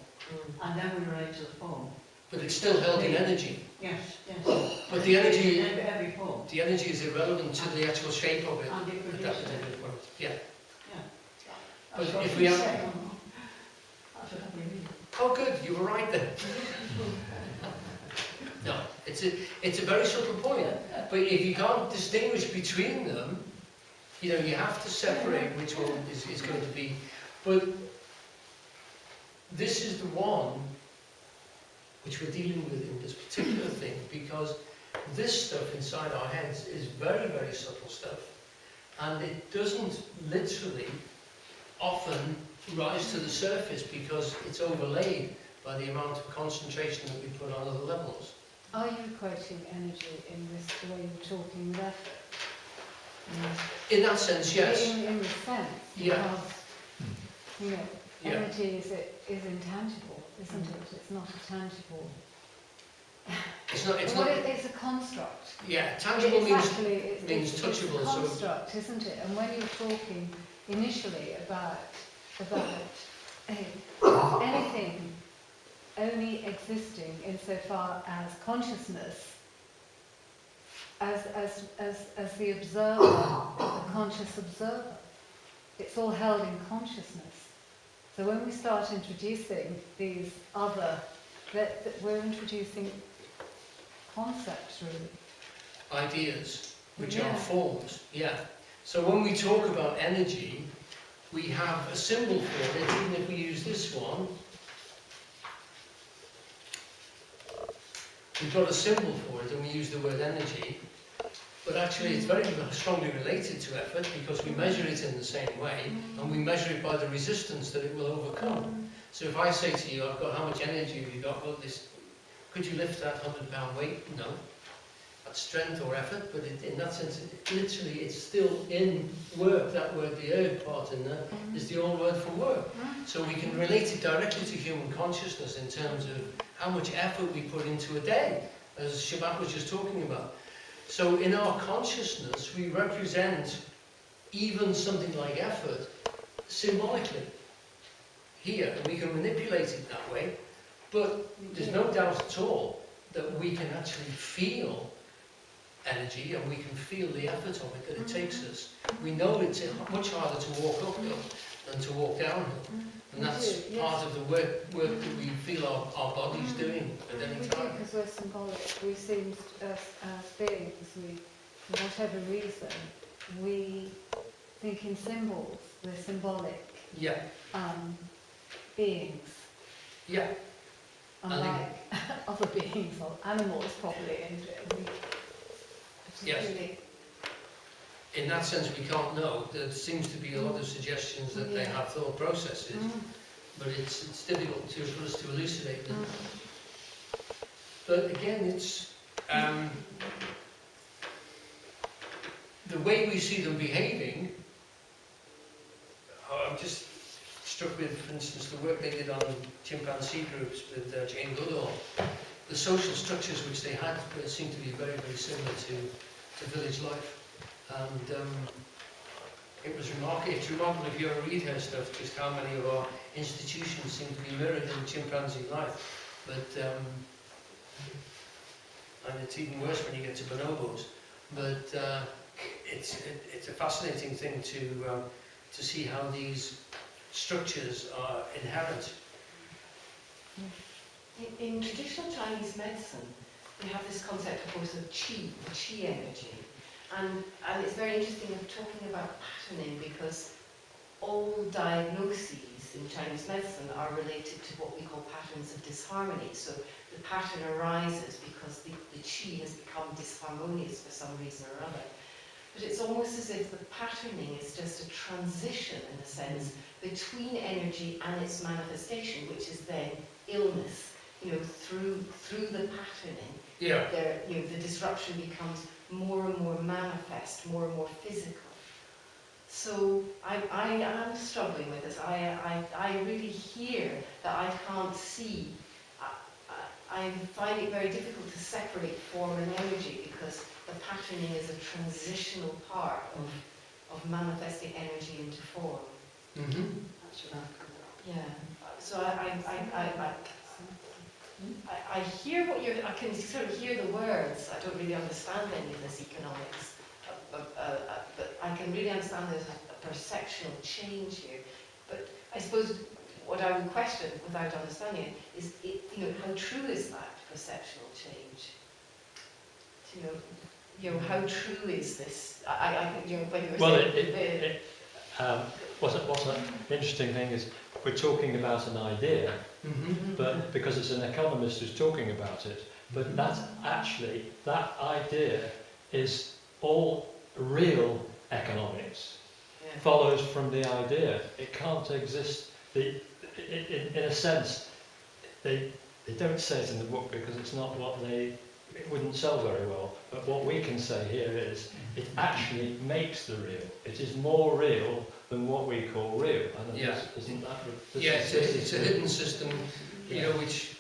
and then we relate to the form. But it's still held in energy. Yes, yes. But the energy, In every form. the energy is irrelevant to the actual shape of it And it at that produces it. particular point. Yeah. Yeah. But That's what if we you have- say. That's what I've been reading. Oh, good, you were right then. No, it's a very subtle point. But if you can't distinguish between them, you know, you have to separate which one is going to be. But this is the one which we're dealing with in this particular thing, because this stuff inside our heads is very, very subtle stuff. And it doesn't literally often rise to the surface because it's overlaid by the amount of concentration that we put on other levels. Are you equating energy in this the way you're talking with effort? In that sense, yes. In the sense, Yeah. because, you know, Yeah. energy is intangible, isn't it? It's not a tangible. It's not, Well, it's a construct. yeah, tangible It's means, actually, it's, means it's touchable, a so, construct, isn't it? And when you're talking initially about anything only existing insofar as consciousness, as the observer, the conscious observer, it's all held in consciousness. So when we start introducing these other, that we're introducing concepts really. ideas, which Yeah. are forms, yeah. So when we talk about energy, we have a symbol for it, even if we use this one. We've got a symbol for it and we use the word energy, but actually it's very strongly related to effort because we measure it in the same way and we measure it by the resistance that it will overcome. So if I say to you, I've got how much energy have you got? Well, this, could you lift that 100-pound weight? No. That's strength or effort, but in that sense, literally it's still in work. That word, the erg part in there, is the old word for work. So we can relate it directly to human consciousness in terms of how much effort we put into a day, as Shabbat was just talking about. So in our consciousness, we represent even something like effort symbolically here, and we can manipulate it that way, but there's no doubt at all that we can actually feel energy and we can feel the effort of it that it takes us. We know it's much harder to walk uphill than to walk downhill, and that's part of the work that we feel our bodies doing at any We do, time. because we're symbolic. We seem, as beings, for whatever reason, we think in symbols. We're symbolic Yeah, beings, yeah. unlike other beings, or animals probably, and we Yes. particularly... In that sense, we can't know. There seems to be a lot of suggestions that they Yeah. have thought processes, but it's difficult for us to elucidate them. But again, it's the way we see them behaving. I'm just struck with, for instance, the work they did on chimpanzee groups with Jane Goodall. The social structures which they had seem to be very, very similar to village life. And it's remarkable if you ever read her stuff, just how many of our institutions seem to be mirrored in chimpanzee life. But and it's even worse when you get to bonobos. But it's a fascinating thing to see how these structures are inherent. In traditional Chinese medicine, we have this concept, of course, of qi energy. And it's very interesting of talking about patterning because all diagnoses in Chinese medicine are related to what we call patterns of disharmony. So the pattern arises because the qi has become disharmonious for some reason or other. But it's almost as if the patterning is just a transition, in a sense, between energy and its manifestation, which is then illness, you know, through through the patterning, Yeah. the disruption becomes more and more manifest, more and more physical. So I am struggling with this. I really hear that I can't see. I find it very difficult to separate form and energy, because the patterning is a transitional part of manifesting energy into form. Mm-hmm. That's what I've Yeah. So I hear what you're. I can sort of hear the words. I don't really understand any of this economics, but I can really understand there's a perceptual change here. But I suppose what I would question, without understanding it, is how true is that perceptual change? How true is this? When you were Well, saying what's an interesting thing is we're talking about an idea, Mm-hmm. but because it's an economist who's talking about it, but that idea is all real economics. yeah. Follows from the idea. It can't exist. In a sense, they don't say it in the book because it's not what it wouldn't sell very well. But what we can say here is it actually makes the real. It is more real than what we call real. And Yeah. isn't that? Yeah, it's a hidden system, Yeah. which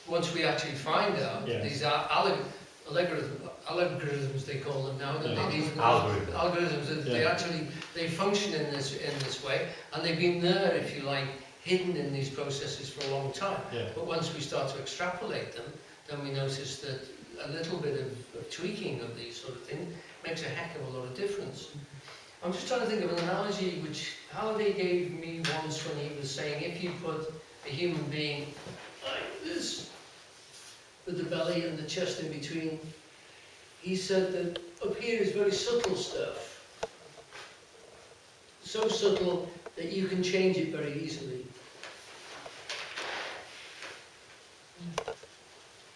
once we actually find out, Yeah. these are algorithms they call them now, don't Yeah. they? These Algorithm. algorithms, Yeah. they function in this way, and they've been there, if you like, hidden in these processes for a long time. Yeah. But once we start to extrapolate them, then we notice that a little bit of tweaking of these sort of things makes a heck of a lot of difference. I'm just trying to think of an analogy which Halliday gave me once when he was saying if you put a human being like this, with the belly and the chest in between, he said that up here is very subtle stuff. So subtle that you can change it very easily.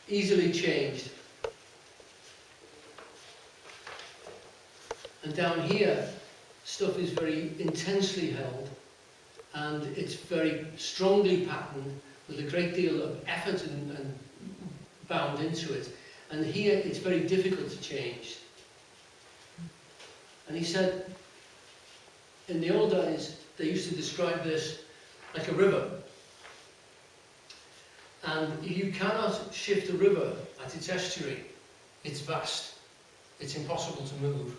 Easily changed. And down here, stuff is very intensely held, and it's very strongly patterned with a great deal of effort and bound into it. And here, it's very difficult to change. And he said, in the old days, they used to describe this like a river. And you cannot shift a river at its estuary. It's vast. It's impossible to move.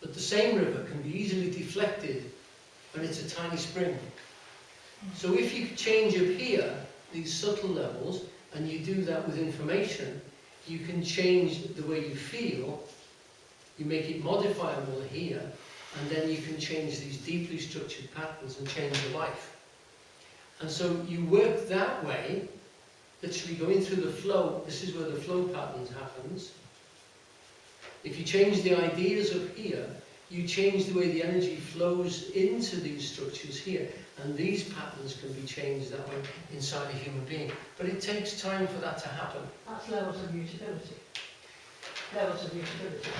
But the same river can be easily deflected when it's a tiny spring. So if you change up here, these subtle levels, and you do that with information, you can change the way you feel, you make it modifiable here, and then you can change these deeply structured patterns and change your life. And so you work that way, literally going through the flow. This is where the flow patterns happens. If you change the ideas up here, you change the way the energy flows into these structures here, and these patterns can be changed that way inside a human being. But it takes time for that to happen. That's levels of mutability. Levels of mutability.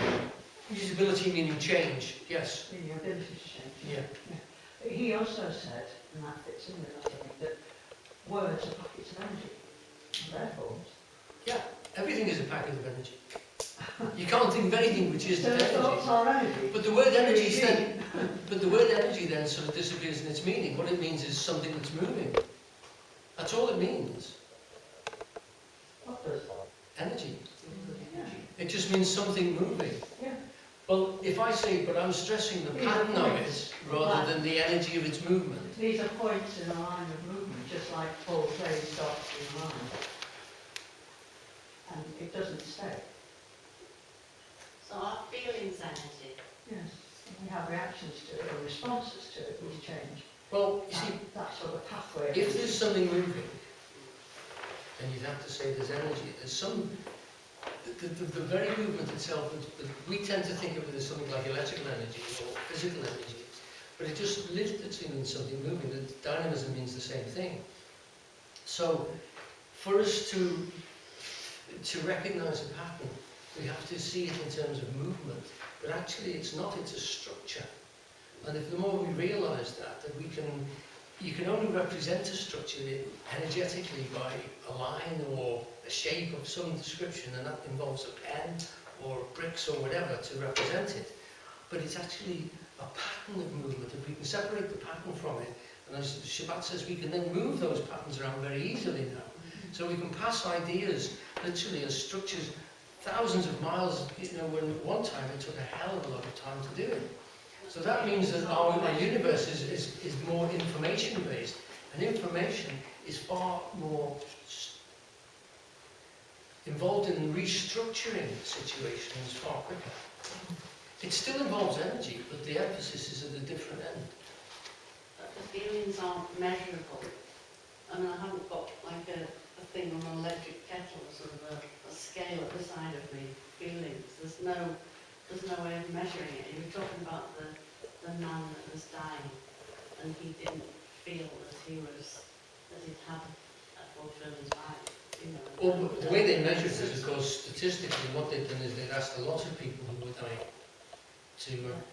Usability meaning change, yes. The ability to change. Yeah. But he also said, and that fits in with that, I think, that words are pockets of energy. And they're forms. Yeah, everything is a packet of energy. You can't think of anything which isn't So thoughts energy. are energy. But the word energy then sort of disappears in its meaning. What it means is something that's moving. That's all it means. What does? Energy. Yeah. It just means something moving. Yeah. Well, if I say, but I'm stressing the pattern of it rather than the energy of its movement. These are points in a line of movement, just like Paul plays dots in a line. And it doesn't stay. So our feelings energy. Yes. And we have reactions to it, or responses to it, which change. Well, you see, That sort of pathway. if there's something moving, then you'd have to say there's energy. There's some, the very movement itself, we tend to think of it as something like electrical energy or physical energy, but it just literally means something moving. The dynamism means the same thing. So, for us to recognize a pattern, we have to see it in terms of movement, but actually it's not, it's a structure. And if the more we realise that you can only represent a structure energetically by a line or a shape of some description, and that involves a pen or bricks or whatever to represent it. But it's actually a pattern of movement. If we can separate the pattern from it, and as Shabbat says, we can then move those patterns around very easily now. So we can pass ideas literally as structures thousands of miles, when one time it took a hell of a lot of time to do it. So that means that our universe is more information based, and information is far more involved in restructuring situations far quicker. It still involves energy, but the emphasis is at a different end. But the feelings aren't measurable. I mean, I haven't got like a thing on an electric kettle, sort of a scale at the side of me, feelings. There's no way of measuring it. You were talking about the man that was dying, and he didn't feel that he'd had a fulfilled life. Well, the way they measure it is, of course, statistically, what they've done is they've asked a lot of people who were dying to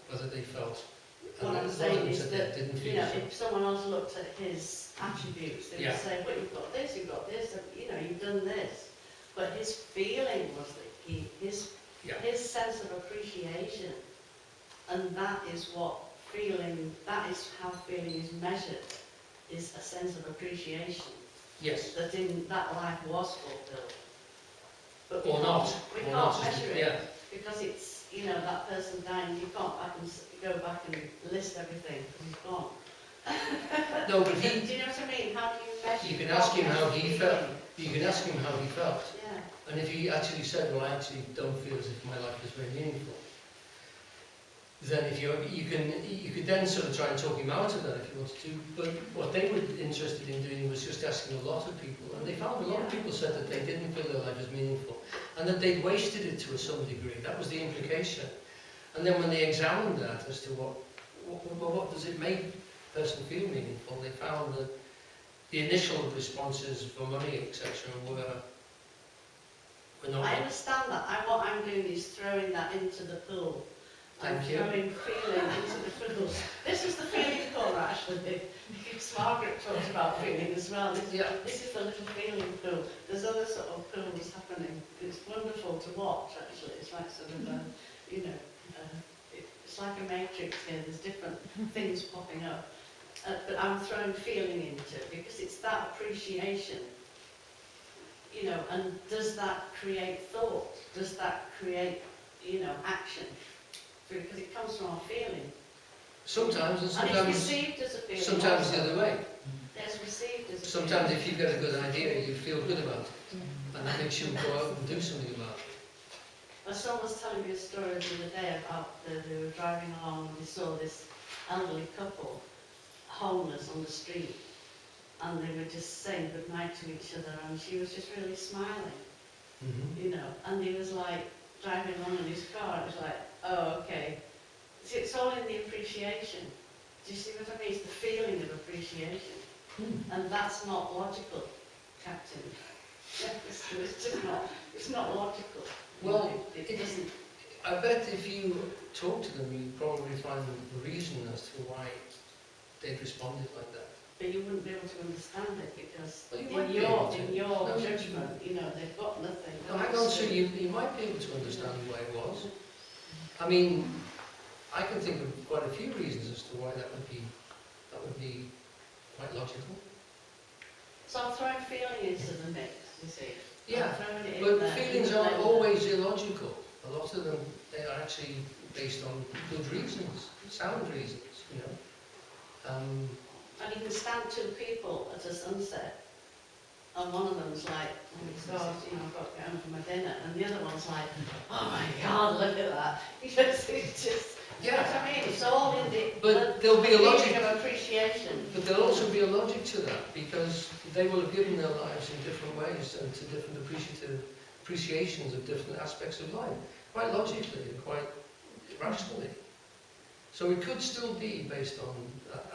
whether they felt. And What I'm a lot of saying them is said that, they didn't feel so. if someone else looked at his attributes, they would say, well, you've got this, and, you've done this. But his feeling was that his sense of appreciation, and that is how feeling is measured, is a sense of appreciation. Yes. That in that life was fulfilled. But Or not. We Or can't not, measure it. yeah. Because it's, that person dying, you can't go back and list everything, he's gone. No, but Do you know what I mean? How do you measure? you can ask him how he felt. You can ask him how he felt. Yeah. And if he actually said, well, I actually don't feel as if my life is very meaningful, then if you could then sort of try and talk him out of that if you wanted to. But what they were interested in doing was just asking a lot of people, and they found a lot of people said that they didn't feel their life as meaningful, and that they'd wasted it to some degree. That was the implication. And then when they examined that as to what does it make a person feel meaningful, they found that the initial responses for money, etc., were not. I understand that. What I'm doing is throwing that into the pool. I'm Thank you. throwing feeling into the pool. This is the feeling corner, actually, because Margaret talks about feeling as well. This is the little feeling pool. There's other sort of pools happening. It's wonderful to watch, actually. It's like sort of, it's like a matrix here. There's different things popping up. But I'm throwing feeling into it because it's that appreciation. And does that create thought? Does that create, action? Because it comes from our feeling. Sometimes, and And sometimes, it's received as a feeling. sometimes also. the other way. It's received as a Sometimes feeling. if you've got a good idea, you feel good about it. And that makes you go out and do something about it. My son was telling me a story the other day about they were driving along and they saw this elderly couple homeless on the street, and they were just saying goodnight to each other, and she was just really smiling, and he was like driving along in his car, it was like, oh, okay. See, it's all in the appreciation. Do you see what I mean? It's the feeling of appreciation. And that's not logical, Captain. It's just not, it's not logical. Well, it doesn't. I bet if you talk to them, you'd probably find the reason as to why they've responded like that. But you wouldn't be able to understand it because Well, you in might be your able to. No, judgment, they've got nothing. No, hang on, so you might be able to understand why it was. I mean, I can think of quite a few reasons as to why that would be quite logical. So I'm throwing feeling into the mix, you see. Yeah, I'm throwing it in but there, feelings in the aren't blender. always illogical. A lot of them, they are actually based on good reasons, sound reasons, And you can stand two people at a sunset, and one of them's like, oh my God, I've got to get home for my dinner, and the other one's like, oh my God, look at that. It's just, you know what I mean? It's all in the But there'll be a feeling logic. of appreciation. But there'll also be a logic to that, because they will have given their lives in different ways and to different appreciations of different aspects of life, quite logically and quite rationally. So it could still be based on.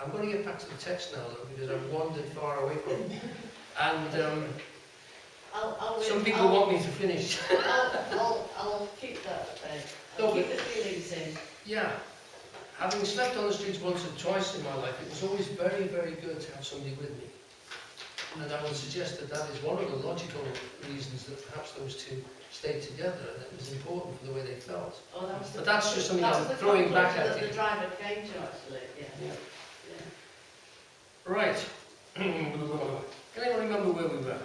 I'm going to get back to the text now, though, because I've wandered far away from it. And some people want me to finish. I'll keep that there. I'll keep the feelings in. Yeah. Having slept on the streets once or twice in my life, it was always very, very good to have somebody with me. And I would suggest that that is one of the logical reasons that perhaps those two stayed together, and it was important for the way they felt. Oh, that was the, But that's just something that I'm was the throwing back conclusion at that you. the driver came to, actually, yeah. Yeah. Yeah. Right. Can anyone remember where we were?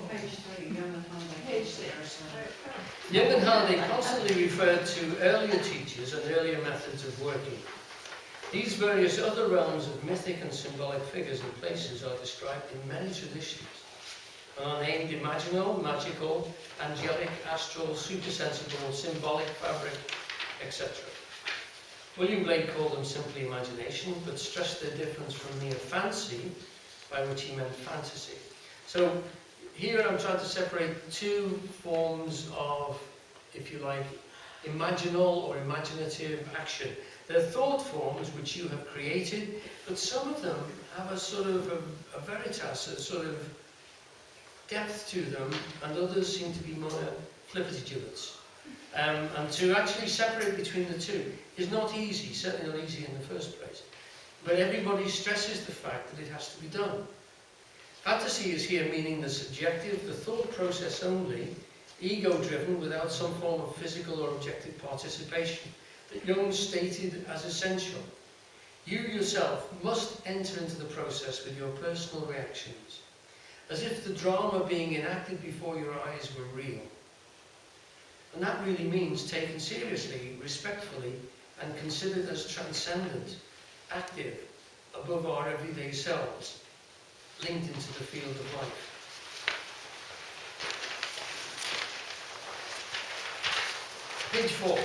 Page 3, Young and Halliday. Page 6. Jung and Halliday constantly referred to earlier teachers and earlier methods of working. These various other realms of mythic and symbolic figures and places are described in many traditions and are named imaginal, magical, angelic, astral, supersensible, symbolic, fabric, etc. William Blake called them simply imagination, but stressed their difference from mere fancy, by which he meant fantasy. So here I'm trying to separate two forms of, if you like, imaginal or imaginative action. They're thought forms which you have created, but some of them have a sort of a veritas, a sort of depth to them, and others seem to be more flippity-gibbets. And to actually separate between the two is not easy, certainly not easy in the first place. But everybody stresses the fact that it has to be done. Fantasy is here meaning the subjective, the thought process only, ego-driven without some form of physical or objective participation, that Jung stated as essential. You yourself must enter into the process with your personal reactions, as if the drama being enacted before your eyes were real. And that really means taken seriously, respectfully, and considered as transcendent, active, above our everyday selves, linked into the field of life. Page 4,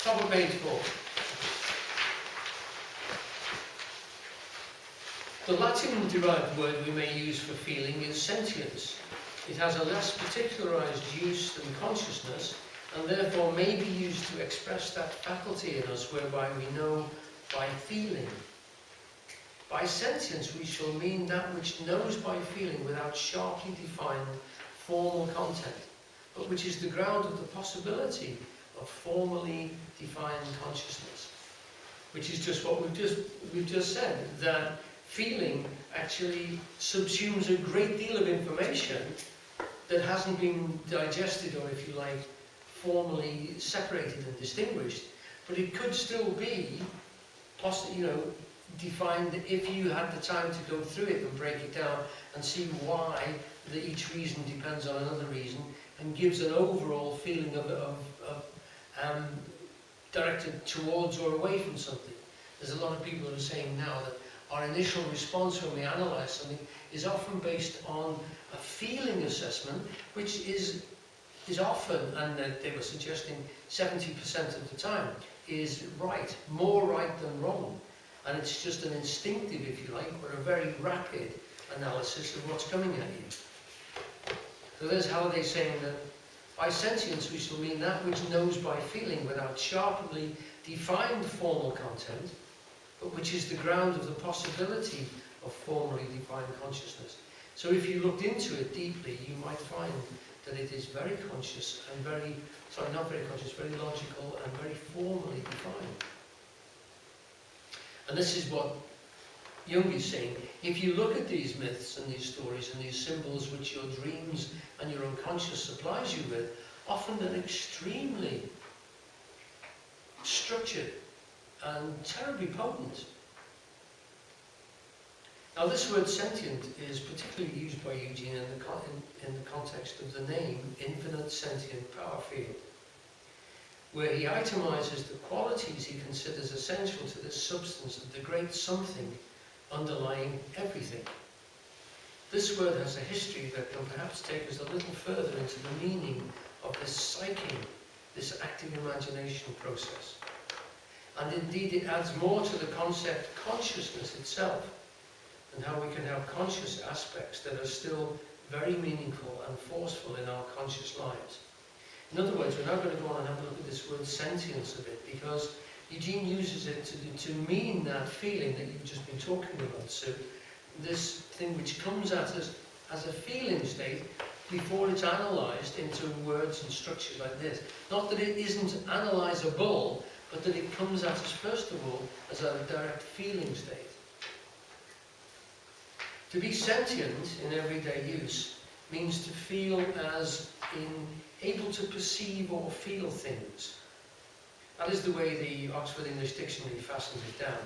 top of page 4. The Latin-derived word we may use for feeling is sentience. It has a less particularized use than consciousness, and therefore may be used to express that faculty in us whereby we know by feeling. By sentience we shall mean that which knows by feeling without sharply defined formal content, but which is the ground of the possibility of formally defined consciousness. Which is just what we've just said, that feeling actually subsumes a great deal of information that hasn't been digested, or if you like, formally separated and distinguished, but it could still be, defined if you had the time to go through it and break it down and see why each reason depends on another reason, and gives an overall feeling of directed towards or away from something. There's a lot of people who are saying now that our initial response when we analyse something is often based on a feeling assessment, which is often, and they were suggesting 70% of the time, is right, more right than wrong. And it's just an instinctive, if you like, or a very rapid analysis of what's coming at you. So there's Halliday saying that by sentience we shall mean that which knows by feeling without sharply defined formal content, but which is the ground of the possibility of formally defined consciousness. So if you looked into it deeply, you might find that it is very conscious and very logical and very formally defined. And this is what Jung is saying. If you look at these myths and these stories and these symbols which your dreams and your unconscious supplies you with, often they're extremely structured and terribly potent. Now this word sentient is particularly used by Eugene in the context of the name infinite sentient power field, where he itemizes the qualities he considers essential to this substance of the great something underlying everything. This word has a history that can perhaps take us a little further into the meaning of this psyching, this active imagination process. And indeed it adds more to the concept consciousness itself, and how we can have conscious aspects that are still very meaningful and forceful in our conscious lives. In other words, we're now going to go on and have a look at this word sentience a bit, because Eugene uses it to mean that feeling that you've just been talking about. So this thing which comes at us as a feeling state before it's analysed into words and structures like this. Not that it isn't analysable, but that it comes at us first of all as a direct feeling state. To be sentient in everyday use means to feel as in able to perceive or feel things. That is the way the Oxford English Dictionary fastens it down.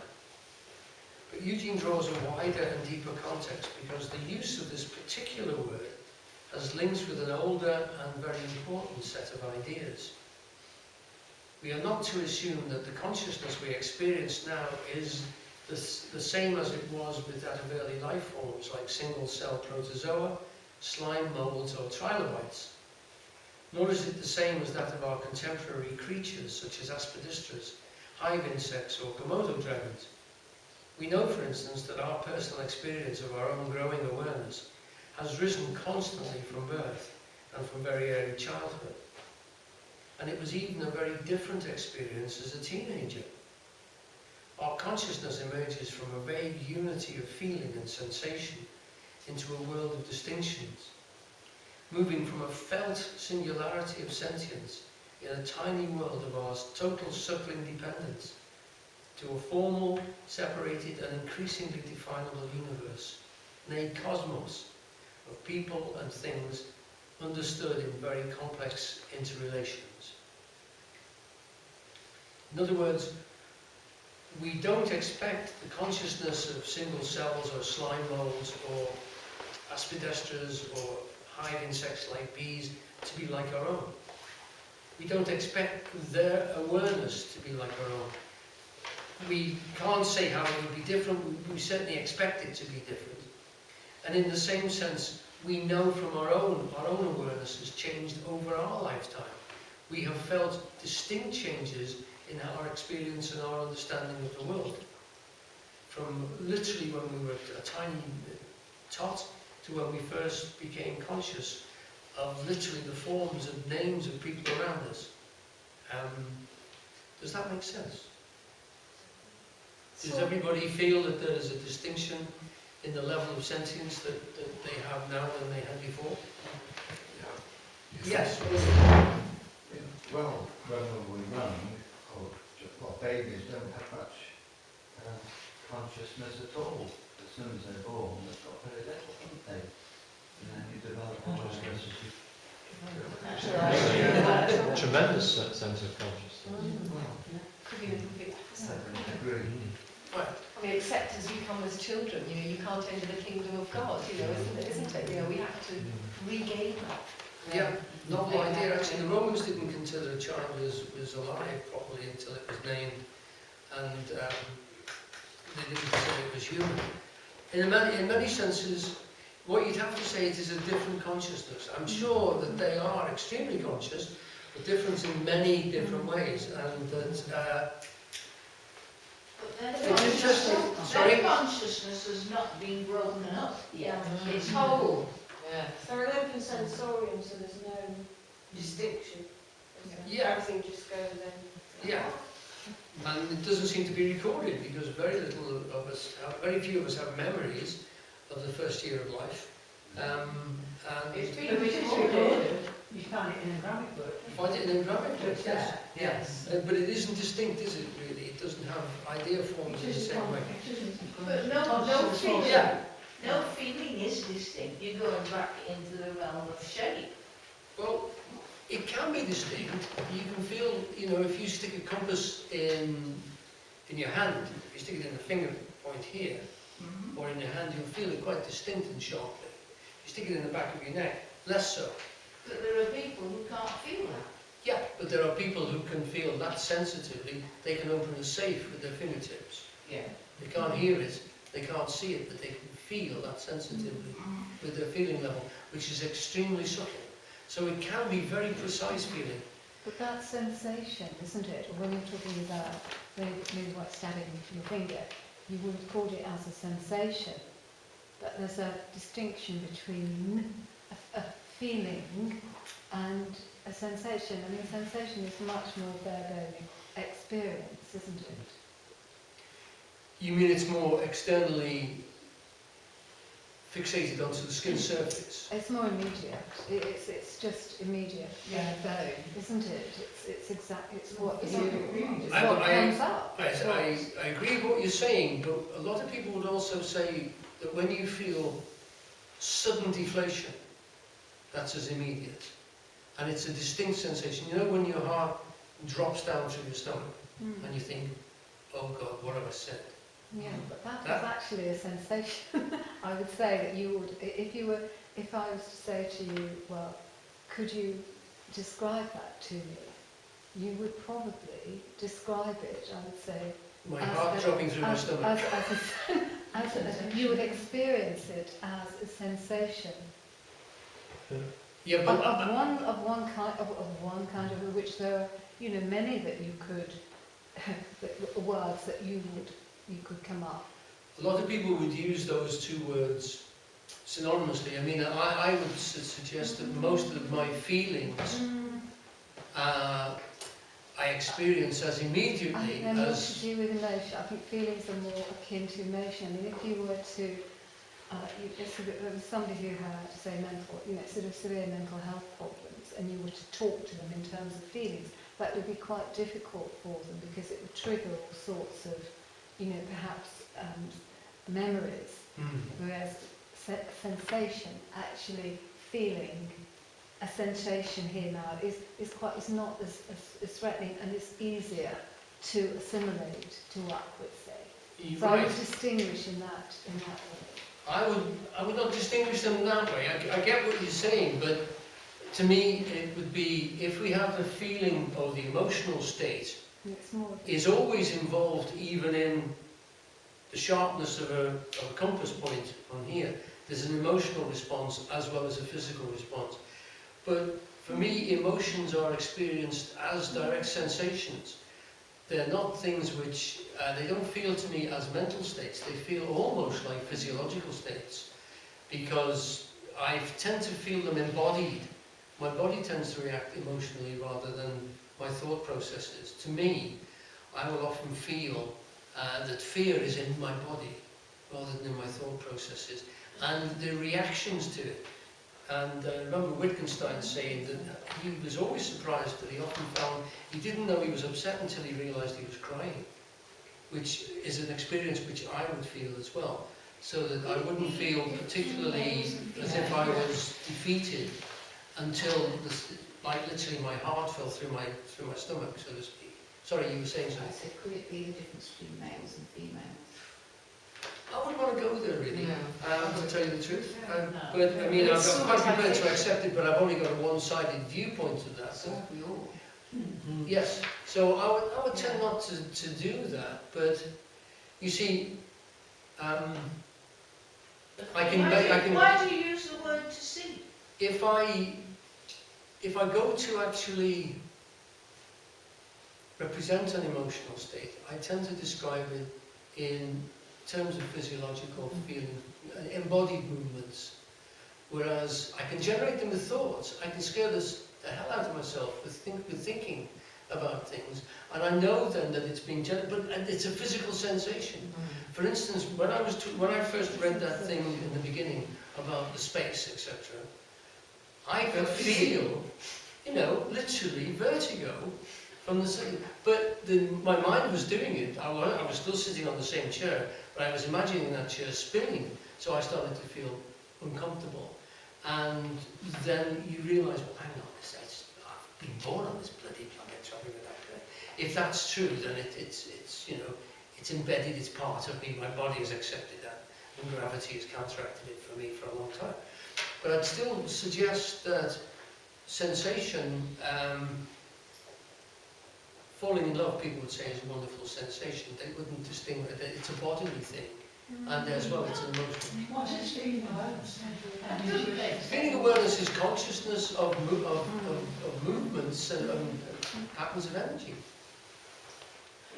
But Eugene draws a wider and deeper context because the use of this particular word has links with an older and very important set of ideas. We are not to assume that the consciousness we experience now is the same as it was with that of early life forms like single-cell protozoa, slime molds or trilobites. Nor is it the same as that of our contemporary creatures such as aspidistras, hive insects or Komodo dragons. We know, for instance, that our personal experience of our own growing awareness has risen constantly from birth and from very early childhood. And it was even a very different experience as a teenager. Our consciousness emerges from a vague unity of feeling and sensation into a world of distinctions, moving from a felt singularity of sentience in a tiny world of our total suckling dependence to a formal, separated and increasingly definable universe, nay cosmos, of people and things understood in very complex interrelations. In other words, we don't expect the consciousness of single cells or slime molds or aspidestras or hive insects like bees to be like our own. We don't expect their awareness to be like our own. We can't say how it would be different, we certainly expect it to be different. And in the same sense, we know from our own awareness has changed over our lifetime. We have felt distinct changes in our experience and our understanding of the world. From literally when we were a tiny tot to when we first became conscious of literally the forms and names of people around us. Does that make sense? Does everybody feel that there is a distinction in the level of sentience that they have now than they had before? Yes. Well, when we were young, babies don't have much consciousness at all. As soon as they're born, they've got very little, haven't they? And then you develop consciousness as you... Tremendous sense of consciousness. Could be a complete opposite. I agree. Right. I mean, except as we come as children, you can't enter the kingdom of God, isn't it? We have to regain that. Yeah, novel idea. Actually, the Romans didn't consider a child was alive properly until it was named, and they didn't consider it was human. In many senses, what you'd have to say it is a different consciousness. I'm sure that they are extremely conscious, but different in many different ways, and that it's interesting. Their consciousness has not been broken up yet. It's whole. Yeah. They're an open sensorium, so there's no distinction. Yeah. Everything just goes in. Yeah, and it doesn't seem to be recorded because very few of us have memories of the first year of life. And It's been But it is recorded. recorded. You find it in Arabic book. find it in Arabic, It's yes. there. Yes. But it isn't distinct, is it really? It doesn't have idea forms in the same way. But no Consciousness feeling. was- Yeah. No feeling is distinct. You're going back into the realm of shape. Well, it can be distinct. You can feel, if you stick a compass in your hand, if you stick it in the finger point here, or in your hand, you'll feel it quite distinct and sharply. If you stick it in the back of your neck, less so. But there are people who can't feel that. Yeah, but there are people who can feel that sensitively. They can open a safe with their fingertips. Yeah. They can't hear it, they can't see it, but they can feel that sensitively with their feeling level, which is extremely subtle. So it can be very precise feeling. But that sensation, isn't it? When you're talking about maybe what's stabbing your finger, you would have called it as a sensation. But there's a distinction between a feeling and a sensation. And the sensation is much more bare-bone experience, isn't it? You mean it's more externally fixated onto the skin surface? It's more immediate. It's just immediate, bare-bone, isn't it? It's what I comes up. I agree with what you're saying, but a lot of people would also say that when you feel sudden deflation, that's as immediate. And it's a distinct sensation. You know when your heart drops down through your stomach and you think, oh God, what have I said? Yeah, but that is actually a sensation. I would say that you would, if I was to say to you, well, could you describe that to me? You would probably describe it, I would say, My heart dropping through my stomach. You would experience it as a sensation Yeah, but of one kind of which there are, many that you could words that you could come up. a lot of people would use those two words synonymously. I mean, I would suggest that most of my feelings I experience as I think immediately they're more to as... do with emotion. I think feelings are more akin to emotion. I mean, if you were to, there was somebody who had, say, sort of severe mental health problems, and you were to talk to them in terms of feelings, that would be quite difficult for them because it would trigger all sorts of, perhaps memories. Whereas sensation, actually feeling a sensation here now is not as threatening, and it's easier to assimilate to work with, say. You're So I right. would distinguish in that way. I would not distinguish them that way. I get what you're saying, but to me it would be, if we have the feeling of the emotional state It's more is always involved even in the sharpness of a compass point on here. There's an emotional response as well as a physical response. But for me, emotions are experienced as direct sensations. They're not things which, they don't feel to me as mental states. They feel almost like physiological states, because I tend to feel them embodied. My body tends to react emotionally rather than my thought processes. To me, I will often feel that fear is in my body rather than in my thought processes, and the reactions to it. And I remember Wittgenstein saying that he was always surprised that he often found he didn't know he was upset until he realised he was crying, which is an experience which I would feel as well, so that I wouldn't feel particularly as if I was defeated until, like literally my heart fell through my stomach, so to speak. Sorry, you were saying I something? said, could it be the difference between males and females? I wouldn't want to go there really, to tell you the truth. But I mean, It's I'm quite so prepared to accept it, but I've only got a one-sided viewpoint of that. So have we all. Yes, so I would tend not to do that, but you see, I can. Why do you use the word to see? If I go to actually represent an emotional state, I tend to describe it in terms of physiological feeling, embodied movements. Whereas I can generate them with thoughts. I can scare the hell out of myself with thinking about things, and I know then that it's being generated, but it's a physical sensation. For instance, when I first read that thing in the beginning about the space, etc., I could feel, literally vertigo from the city. But my mind was doing it. I was still sitting on the same chair, but I was imagining that chair spinning, so I started to feel uncomfortable. And then you realise, well, hang on, I've been born on this bloody planet, so I'm that way. If that's true, then it's embedded, it's part of me, my body has accepted that, and gravity has counteracted it for me for a long time. But I'd still suggest that sensation, falling in love, people would say, is a wonderful sensation. They wouldn't distinguish it. It's a bodily thing, and as well, it's an emotional. What is feeling awareness? Feeling awareness is consciousness of movements and patterns of energy.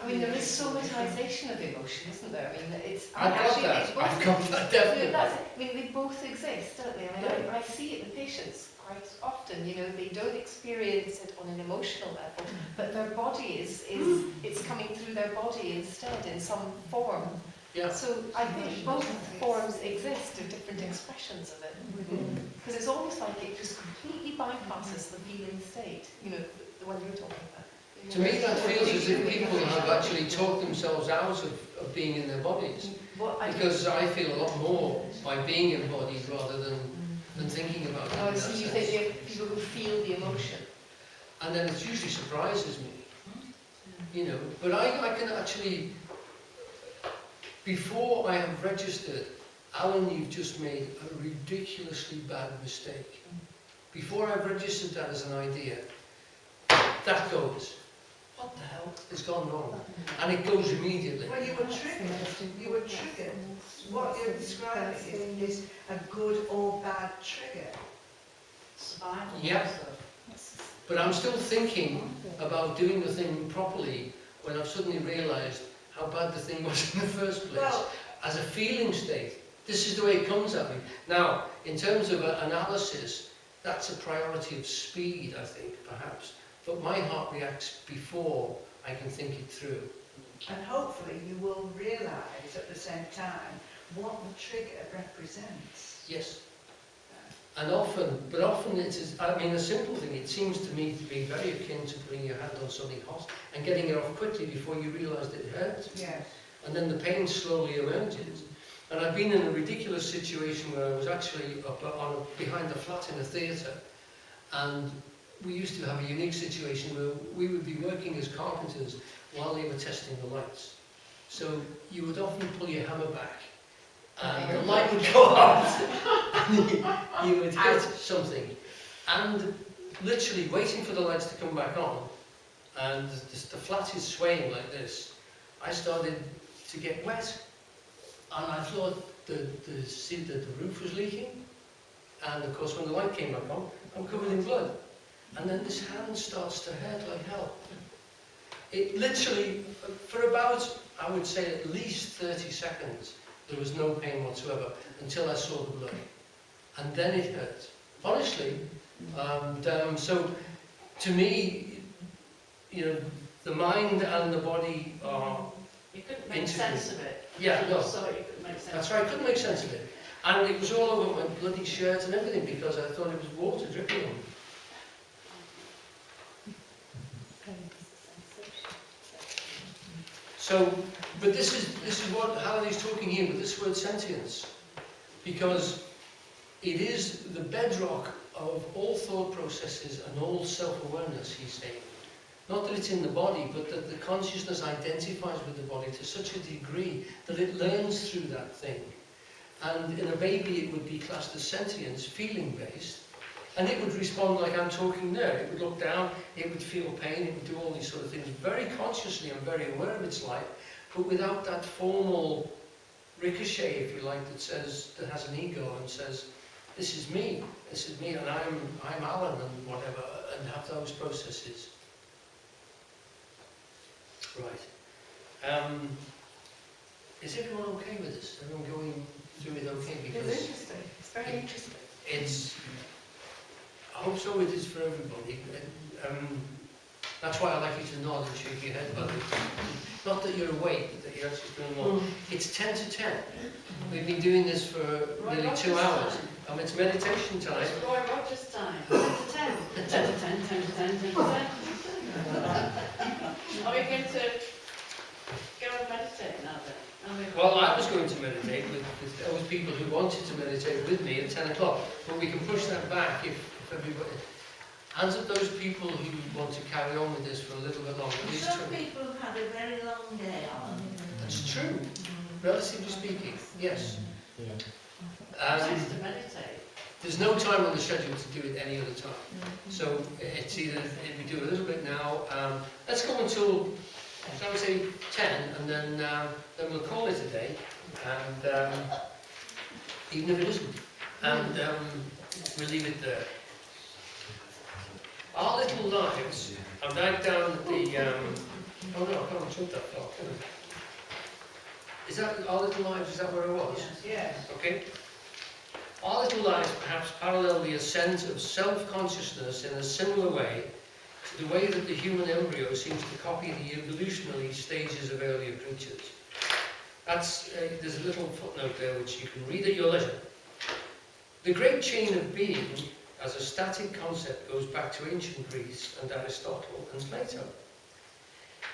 I mean, there is somatisation of emotion, isn't there? I mean, it's... I've got that. I've got that, definitely. I mean, they both exist, don't they? I mean, I see it in patients quite often. They don't experience it on an emotional level, but their body it's coming through their body instead in some form. Yeah. So I think both forms exist, or different expressions of it. Because it's almost like it just completely bypasses the feeling state, the one you're talking about. To me, that feels as if people have actually talked themselves out of being in their bodies. What I because I feel a lot more by being embodied rather than thinking about it. Oh, in that so you sense. think people who feel the emotion? And then it usually surprises me, you know. But I can actually, before I have registered, Alan, you've just made a ridiculously bad mistake. Before I've registered that as an idea, that goes, what the hell has gone wrong? And it goes immediately. Well, you were triggered. You were triggered. What you're describing is a good or bad trigger. Survival. Yeah. also. But I'm still thinking about doing the thing properly when I've suddenly realised how bad the thing was in the first place. Well, As a feeling state, this is the way it comes at me. Now, in terms of analysis, that's a priority of speed, I think, perhaps. But my heart reacts before I can think it through. and hopefully you will realise at the same time what the trigger represents. Yes. And often it is, I mean, a simple thing, it seems to me to be very akin to putting your hand on something hot and getting it off quickly before you realise that it hurts. Yes. And then the pain slowly emerges. And I've been in a ridiculous situation where I was actually behind the flat in a theatre, and we used to have a unique situation where we would be working as carpenters while they were testing the lights. So you would often pull your hammer back, and the light would go out, and you would hit something. And literally waiting for the lights to come back on, and the flat is swaying like this, I started to get wet. And I thought the roof was leaking. And of course, when the light came back on, I'm covered in blood. And then this hand starts to hurt like hell. It literally, for about, I would say, at least 30 seconds, there was no pain whatsoever until I saw the blood. And then it hurt. Honestly. So, to me, you know, the mind and the body are... You couldn't make sense of it. Yeah, no. So you couldn't make sense That's of right, I couldn't make sense of it. And it was all over my bloody shirt and everything because I thought it was water dripping on me. So, but this is what Halliday's talking here with this word sentience. Because it is the bedrock of all thought processes and all self-awareness, he's saying. Not that it's in the body, but that the consciousness identifies with the body to such a degree that it learns through that thing. And in a baby it would be classed as sentience, feeling-based, and it would respond like I'm talking there. It would look down, it would feel pain, it would do all these sort of things very consciously and very aware of its life, but without that formal ricochet, if you like, that has an ego and says, this is me, and I'm Alan and whatever, and have those processes. Right. Is everyone okay with this? Everyone going through it okay? It's Because interesting. It's very interesting. I hope so it is for everybody. That's why I like you to nod and shake your head about it. Not that you're awake, but that you're actually doing well. It's 10 to 10. We've been doing this for nearly 2 hours. It's meditation time. It's Roy Rogers' time. 10 to 10. 10 to 10, 10 to 10, 10 to 10. Are we going to go and meditate now then? Well, I was going to meditate with those people who wanted to meditate with me at 10 o'clock, but we can push that back if everybody... Hands up those people who want to carry on with this for a little bit longer. Some people have had a very long day on. That's true, relatively speaking, yes. Yeah. Nice to meditate. There's no time on the schedule to do it any other time. So it's either we do a little bit now. Let's go until, shall we say, 10, and then we'll call it a day. And even if it isn't, and we'll leave it there. Our little lives are right down at the. Oh no, I can't jump that far. Can I? Is that our little lives? Is that where it was? Yes. Okay. Our little lives perhaps parallel the ascent of self-consciousness in a similar way to the way that the human embryo seems to copy the evolutionary stages of earlier creatures. There's a little footnote there which you can read at your leisure. The great chain of being as a static concept goes back to ancient Greece and Aristotle and Plato.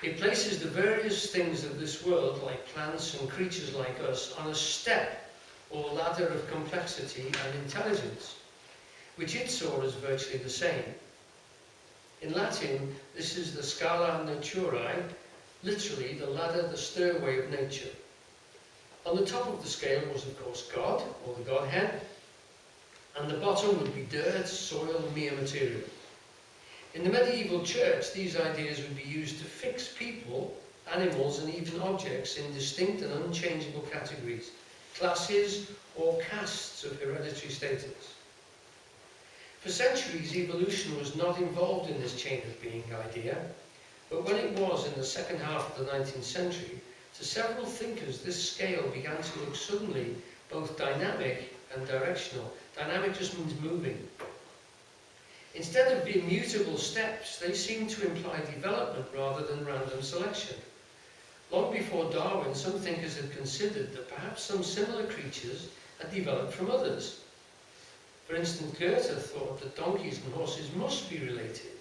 It places the various things of this world, like plants and creatures like us, on a step or ladder of complexity and intelligence, which it saw as virtually the same. In Latin, this is the scala naturae, literally the ladder, the stairway of nature. On the top of the scale was, of course, God, or the Godhead, and the bottom would be dirt, soil, mere material. In the medieval church, these ideas would be used to fix people, animals, and even objects in distinct and unchangeable categories, classes, or castes of hereditary status. For centuries, evolution was not involved in this chain of being idea, but when it was in the second half of the 19th century, to several thinkers this scale began to look suddenly both dynamic and directional. Dynamic just means moving. Instead of immutable steps, they seem to imply development rather than random selection. Long before Darwin, some thinkers had considered that perhaps some similar creatures had developed from others. For instance, Goethe thought that donkeys and horses must be related,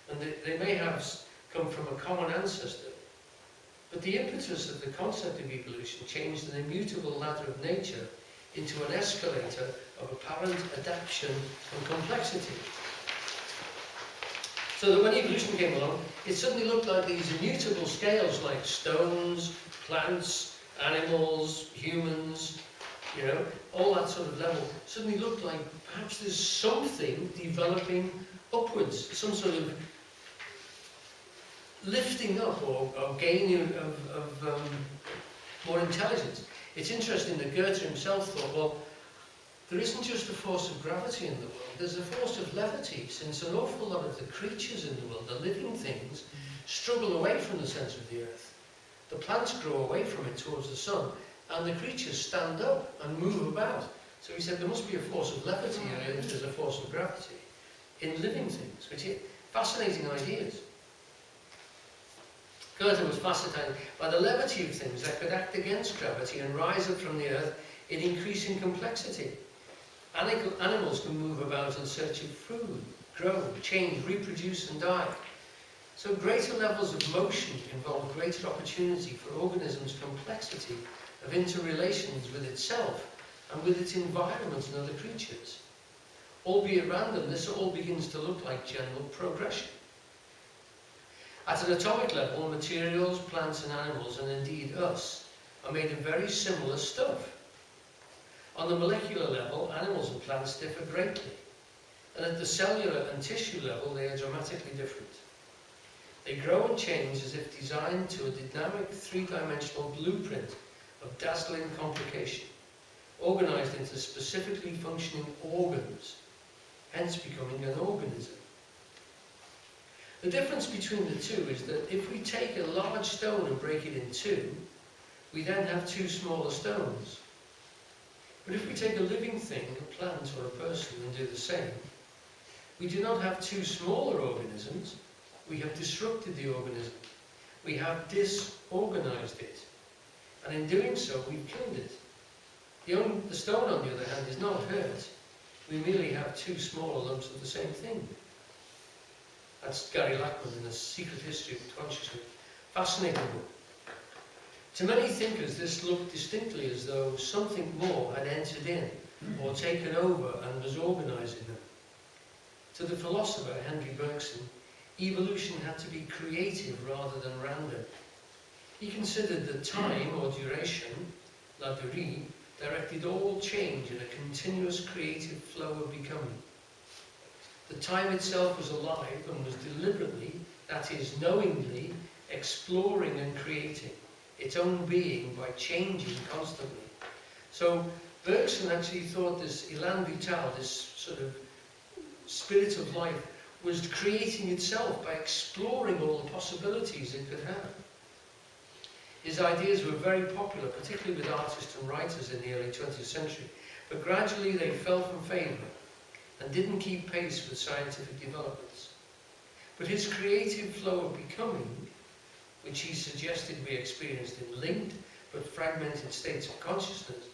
and that they may have come from a common ancestor. But the impetus of the concept of evolution changed an immutable ladder of nature into an escalator of apparent adaptation and complexity. So that when evolution came along, it suddenly looked like these immutable scales, like stones, plants, animals, humans, you know, all that sort of level, suddenly looked like perhaps there's something developing upwards, some sort of lifting up or gaining of more intelligence. It's interesting that Goethe himself thought, well, there isn't just a force of gravity in the world, there's a force of levity, since an awful lot of the creatures in the world, the living things, struggle away from the centre of the earth. The plants grow away from it towards the sun, and the creatures stand up and move about. So he said there must be a force of levity, and there's a force of gravity in living things, which are fascinating ideas. Goethe was fascinated by the levity of things that could act against gravity and rise up from the earth in increasing complexity. Animals can move about in search of food, grow, change, reproduce and die. So greater levels of motion involve greater opportunity for organisms' complexity of interrelations with itself and with its environment and other creatures. Albeit random, this all begins to look like general progression. At an atomic level, materials, plants and animals, and indeed us, are made of very similar stuff. On the molecular level, animals and plants differ greatly, and at the cellular and tissue level, they are dramatically different. They grow and change as if designed to a dynamic three-dimensional blueprint of dazzling complication, organised into specifically functioning organs, hence becoming an organism. The difference between the two is that if we take a large stone and break it in two, we then have two smaller stones. But if we take a living thing, a plant or a person, and do the same, we do not have two smaller organisms, we have disrupted the organism. We have disorganized it. And in doing so, we've killed it. The stone, on the other hand, is not hurt. We merely have two smaller lumps of the same thing. That's Gary Lachman in The Secret History of Consciousness. Fascinating book. To many thinkers, this looked distinctly as though something more had entered in or taken over and was organising them. To the philosopher Henry Bergson, evolution had to be creative rather than random. He considered that time or duration, la durée, directed all change in a continuous creative flow of becoming. The time itself was alive and was deliberately, that is, knowingly, exploring and creating its own being by changing constantly. So Bergson actually thought this élan vital, this sort of spirit of life, was creating itself by exploring all the possibilities it could have. His ideas were very popular, particularly with artists and writers in the early 20th century, but gradually they fell from favour and didn't keep pace with scientific developments. But his creative flow of becoming, which he suggested we experienced in linked but fragmented states of consciousness,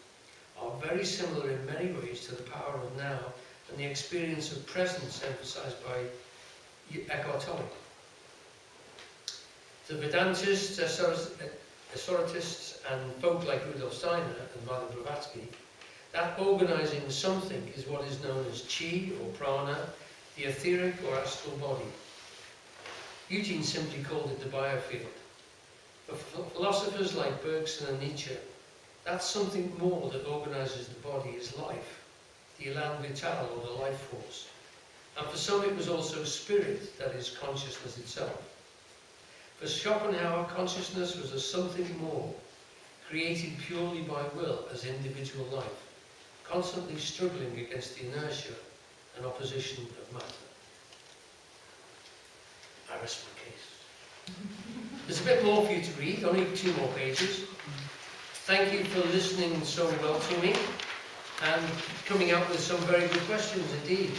are very similar in many ways to the power of now and the experience of presence emphasized by Eckhart Tolle. The Vedantists, Esoterists and folk like Rudolf Steiner and Madame Blavatsky, that organising something is what is known as chi or prana, the etheric or astral body. Eugene simply called it the biofield. For philosophers like Bergson and Nietzsche, that's something more that organises the body is life, the élan vital or the life force. And for some it was also spirit, that is consciousness itself. For Schopenhauer, consciousness was a something more, created purely by will as individual life, constantly struggling against the inertia and opposition of matter. I rest my case. There's a bit more for you to read, only 2 more pages. Thank you for listening so well to me and coming up with some very good questions indeed.